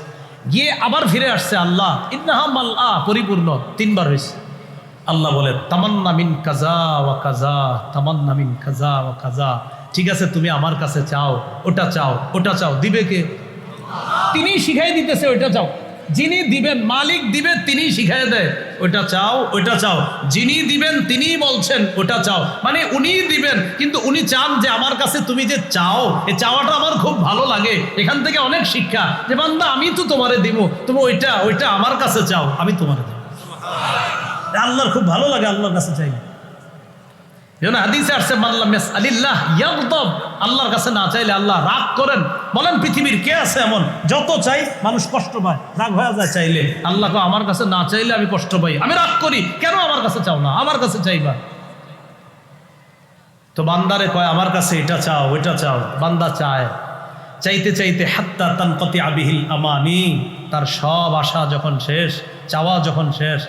S1: গিয়ে আবার ফিরে আসছে, আল্লাহ ইন্নাহা মাল আ, পরিপূর্ণ, 3 বার হয়েছে। আল্লাহ বলে তামান্না মিন কাজা ওয়া কাজা, তামান্না মিন কাজা ওয়া কাজা, ঠিক আছে তুমি আমার কাছে চাও, ওটা চাও, ওটা চাও, দিবে কে? তিনি শিখাই দিতেছে, ওইটা চাও। যিনি দিবেন, মালিক দিবেন, তিনি শিখাই দেয়, ওইটা চাও, ওইটা চাও। যিনি দিবেন তিনি বলছেন ওটা চাও, মানে উনি দিবেন, কিন্তু উনি চান যে আমার কাছে তুমি যে চাও, এই চাওয়াটা আমার খুব ভালো লাগে। এখান থেকে অনেক শিক্ষা, যে বান্দা আমি তো তোমারে দিব, তুমি ওইটা ওইটা আমার কাছে চাও, আমি তোমারে দেব। আল্লাহর খুব ভালো লাগে আল্লাহর কাছে চাইলে। যেন হাদিসে আসছে মাল্লাম ইয়াসআলিল্লাহ ইয়াগদাব, আল্লাহর কাছে না চাইলে আল্লাহ রাগ করেন। বলেন পৃথিবীর কে আছে এমন? যত চাই মানুষ কষ্ট পায়, রাগ হয়ে যায় চাইলে। আল্লাহ কো আমার কাছে না চাইলে আমি কষ্ট পাই, আমি রাগ করি, কেন আমার কাছে চাও না, আমার কাছে চাইবা। তো বান্দারে কয় আমার কাছে এটা চাও ওইটা চাও, বান্দা চায়, চাইতে চাইতে হাত্তা তানকাতি বিহিল আমানি, তার সব আশা যখন শেষ, চাওয়া যখন শেষ,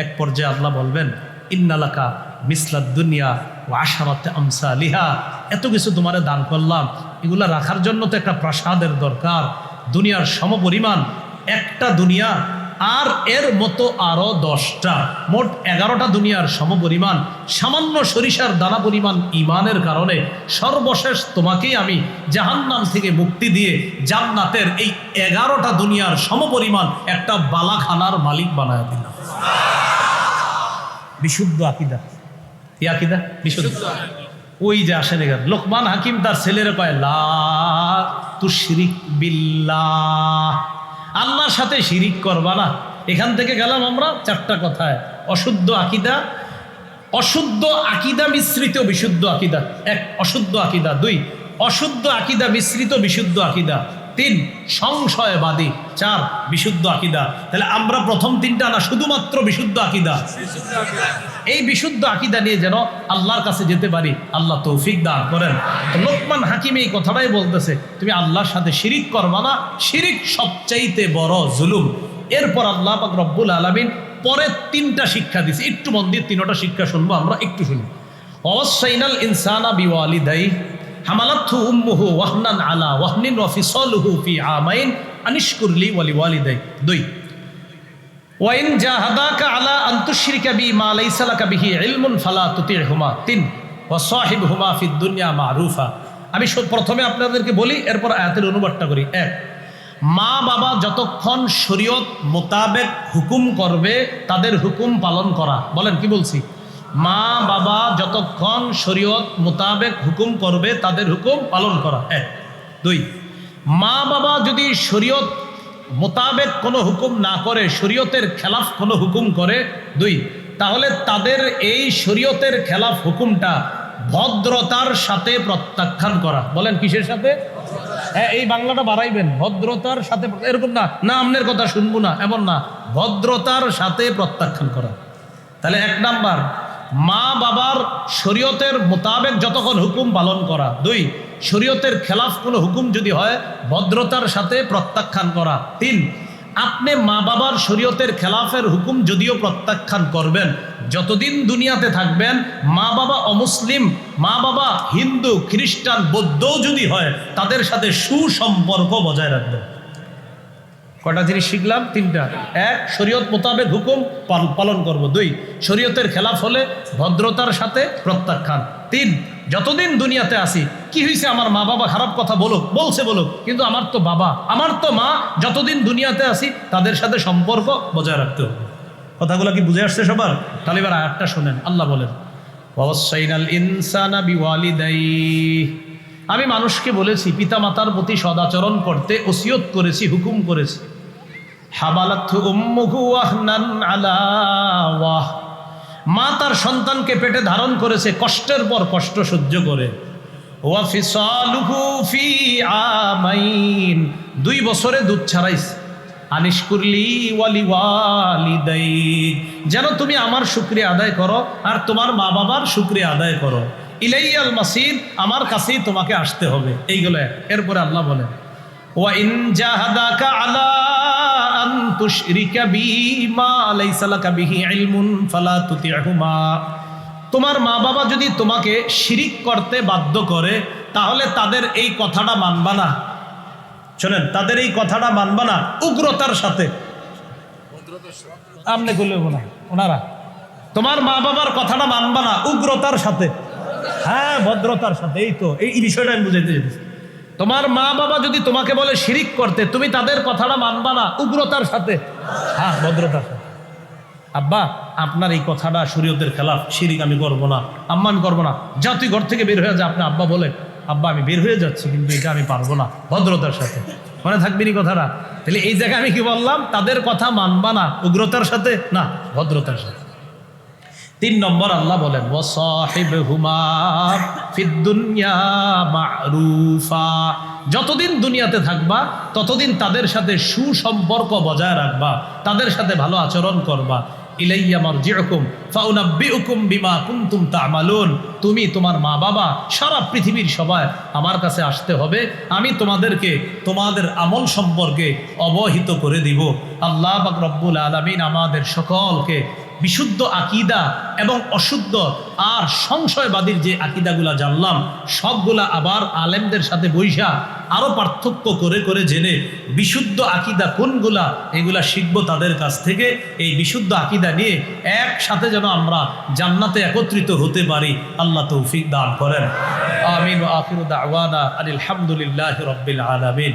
S1: এক পর্যায়ে আল্লাহ বলবেন ইন্নালাকা মিসলাদ দুনিয়া ওয়া আশারাতে আমসালিহা, এত কিছু তোমারে দান করলাম, এগুলা রাখার জন্য তো একটা প্রাসাদের দরকার, দুনিয়ার সমপরিমাণ একটা দুনিয়া আর এর মতো আরো 10টা, মোট 11টা দুনিয়ার সমপরিমাণ, সামান্য সরিষার দানা পরিমাণ ইমানের কারণে সর্বশেষ তোমাকেই আমি জাহান্নাম থেকে মুক্তি দিয়ে জান্নাতের এই 11টা দুনিয়ার সমপরিমাণ একটা বালাখানার মালিক বানায় দিলাম। বিশুদ্ধ আকীদা। কি আকীদা? বিশুদ্ধ। ওই যে আসেন এখানে লোকমান হাকিম তার ছেলেরা কয় লা তুশরিক বিল্লাহ, আল্লাহর সাথে শিরিক করবা না। এখান থেকে গেলাম আমরা 4টা কথায়। অশুদ্ধ আকীদা, অশুদ্ধ আকীদা মিশ্রিত বিশুদ্ধ আকীদা। 1 অশুদ্ধ আকীদা, 2 অশুদ্ধ আকীদা মিশ্রিত বিশুদ্ধ আকীদা, 3 সংশয়বাদী, 4 বিশুদ্ধ আকীদা। তাহলে আমরা প্রথম 3টা না, শুধুমাত্র বিশুদ্ধ আকীদা। এই বিশুদ্ধ আকীদা নিয়ে যেন আল্লাহর কাছে যেতে পারি, আল্লাহ তৌফিক দান করেন। তো লোকমান হাকিম এই কথাটাই বলতেছে, তুমি আল্লাহর সাথে শিরিক করবা না, শিরিক সবচাইতে বড় জুলুম। এরপর আল্লাহ পাক রব্বুল আলামিন পরে 3টা শিক্ষা দিছে, একটু মন দিয়ে 3টা শিক্ষা শুনবো আমরা, একটু শুনি। ওয়াসাইনাল ইনসানা বিওয়ালিদাইহি হামালাতহু উম্মুহু ওয়াহনান আলা ওয়াহনিন ওয়া ফিসালুহু ফি আমাইন আনিশকুর লি ওয়া লিওয়ালিদাইহি। 2 ওয়াইন জাহাদাকা আলা আন তুশরিকা বি মা লাইসা লাকা বিহি ইলমুন ফালা তুতি'হুমা। 3 ওয়া সাহিবহুমা ফিদ দুনিয়া মারুফা। আমি প্রথমে আপনাদেরকে বলি, এরপর আয়াতের অনুবাদটা করি। 1, মা বাবা যতক্ষণ শরীয়ত মোতাবেক হুকুম করবে তাদের হুকুম পালন করা। বলেন কি বলছি? মা বাবা যতক্ষণ শরীয়ত মোতাবেক হুকুম করবে তাদের হুকুম পালন করা। 1, 2 মা বাবা যদি শরীয়ত মোতাবেক কোনো হুকুম না করে, শরীয়তের খেলাফ কোনো হুকুম করে, 2 তাহলে তাদের এই শরীয়তের খেলাফ হুকুমটা ভদ্রতার সাথে প্রত্যাখ্যান করা। বলেন কিসের সাথে? হ্যাঁ, এই বাংলাটা বাড়াইবেন, ভদ্রতার সাথে। এরকম না না আমনের কথা শুনবো না, এমন না, ভদ্রতার সাথে প্রত্যাখ্যান করা। তাহলে 1 নাম্বার মা বাবার শরীয়তের মোতাবেক যতক্ষণ হুকুম পালন করা। 2 শরীয়তের খেলাফ কোনো হুকুম যদি হয় ভদ্রতার সাথে প্রত্যাখ্যান করা। 3 আপনি মা বাবার শরীয়তের খেলাফের হুকুম যদিও প্রত্যাখ্যান করবেন, যতদিন দুনিয়াতে থাকবেন মা বাবা অমুসলিম, মা বাবা হিন্দু খ্রিস্টান বৌদ্ধও যদি হয় তাদের সাথে সুসম্পর্ক বজায় রাখবেন। কটা জিনিস শিখলাম? 3টা। 1 শরীয়ত মোতাবেক হুকুম পালন করব। 2 শরীয়তের খেলাফ হলে ভদ্রতার সাথে প্রত্যাখ্যান। 3 যতদিন দুনিয়াতে আসি, কি হয়েছে আমার মা বাবা খারাপ কথা বলুক, বলছে বলুক, কিন্তু আমার তো বাবা, আমার তো মা, যতদিন দুনিয়াতে আসি তাদের সাথে সম্পর্ক বজায় রাখতে হবে। কথাগুলো কি বুঝে আসছে সবার? তাহলে এবার আয়াতটা শোনেন। আল্লাহ বলেন ওয়াসাইনাল ইনসানা বিওয়ালিদাইহি, আমি মানুষকে বলেছি পিতা মাতার প্রতি সদাচরণ করতে ওসিয়ত করেছি, হুকুম করেছি। হামালাতহু উম্মুহু ওয়াহনান আলা ওয়াহ, মা তার সন্তানকে পেটে ধারণ করেছে কষ্টের পর কষ্ট সহ্য করে। ওয়া ফিসালুহু ফি আমাইন, 2 বছরে দুধ ছাড়াইছে। আনিশকুরলি ওয়া লিওয়ালিদাইক, যেন তুমি আমার শুকরিয়া আদায় করো আর তোমার মা বাবার শুকরিয়া আদায় করো। ইলাইয়াল মাসির, আমার কাছেই তোমাকে আসতে হবে। এইগুলো। এরপরে আল্লাহ বলেন ওয়া ইন জাহাদাকা আলা আন তুশরিকা বি মা লাইসা লাকা বিহি ইলমুন ফালা তুতি'হুমা, তোমার মা বাবা যদি তোমাকে শিরিক করতে বাধ্য করে তাহলে তাদের এই কথাটা মানবা না। শোনেন, তাদের এই কথাটা মানবা না উগ্রতার সাথে। আমনে বললেন না ওনারা, তোমার মা বাবার কথাটা মানবা না উগ্রতার সাথে। হ্যাঁ, ভদ্রতার সাথে। এই তো এই বিষয়টা আমি বুঝাইতে চাইছি। তোমার মা বাবা যদি তোমাকে বলে শিরিক করতে, তুমি তাদের কথাটা মানবা না উগ্রতার সাথে। হ্যাঁ, ভদ্রতার সাথে। আব্বা, আপনার এই কথাটা শরীয়তের খেলাফ, শিরিক আমি করবো না, আম্মা আমি করবো না, যা তুই ঘর থেকে বের হয়ে যা। আপনি আব্বা বলে আব্বা আমি বের হয়ে যাচ্ছি, কিন্তু এটা আমি পারবো না, ভদ্রতার সাথে। মনে থাকবে নি কথাটা? তাহলে এই জায়গায় আমি কি বললাম? তাদের কথা মানবা না উগ্রতার সাথে না, ভদ্রতার সাথে। তিন নম্বর আল্লাহ বলেন ওয়াসাহিবহুমা ফিদ দুনিয়া মা'রুফা, যতদিন দুনিয়াতে থাকবা ততদিন তাদের সাথে সুসম্পর্ক বজায় রাখবা, তাদের সাথে ভালো আচরণ করবা। ইলাইয়া মারজিউকুম ফাউনাব্বিউকুম বিমা কুনতুম তা'মালুন, তুমি, তোমার মা বাবা, সারা পৃথিবীর সবাই আমার কাছে আসতে হবে, আমি তোমাদেরকে তোমাদের আমল সম্পর্কে অবহিত করে দিব। আল্লাহ পাক রব্বুল আলামিন আমাদের সকলকে বিশুদ্ধ আকীদা এবং অশুদ্ধ আর সংশয়বাদীর যে আকীদাগুলা জানলাম সবগুলা আবার আলেমদের সাথে বৈশা আরো পার্থক্য করে করে জেনে বিশুদ্ধ আকীদা কোনগুলা এগুলা শিখবো তাদের কাছ থেকে। এই বিশুদ্ধ আকীদা নিয়ে একসাথে যেন আমরা জান্নাতে একত্রিত হতে পারি, আল্লাহ তৌফিক দান করেন। আমিন ওয়া আখিরু দাওয়ানা আনিল হামদুলিল্লাহি রাব্বিল আলামিন।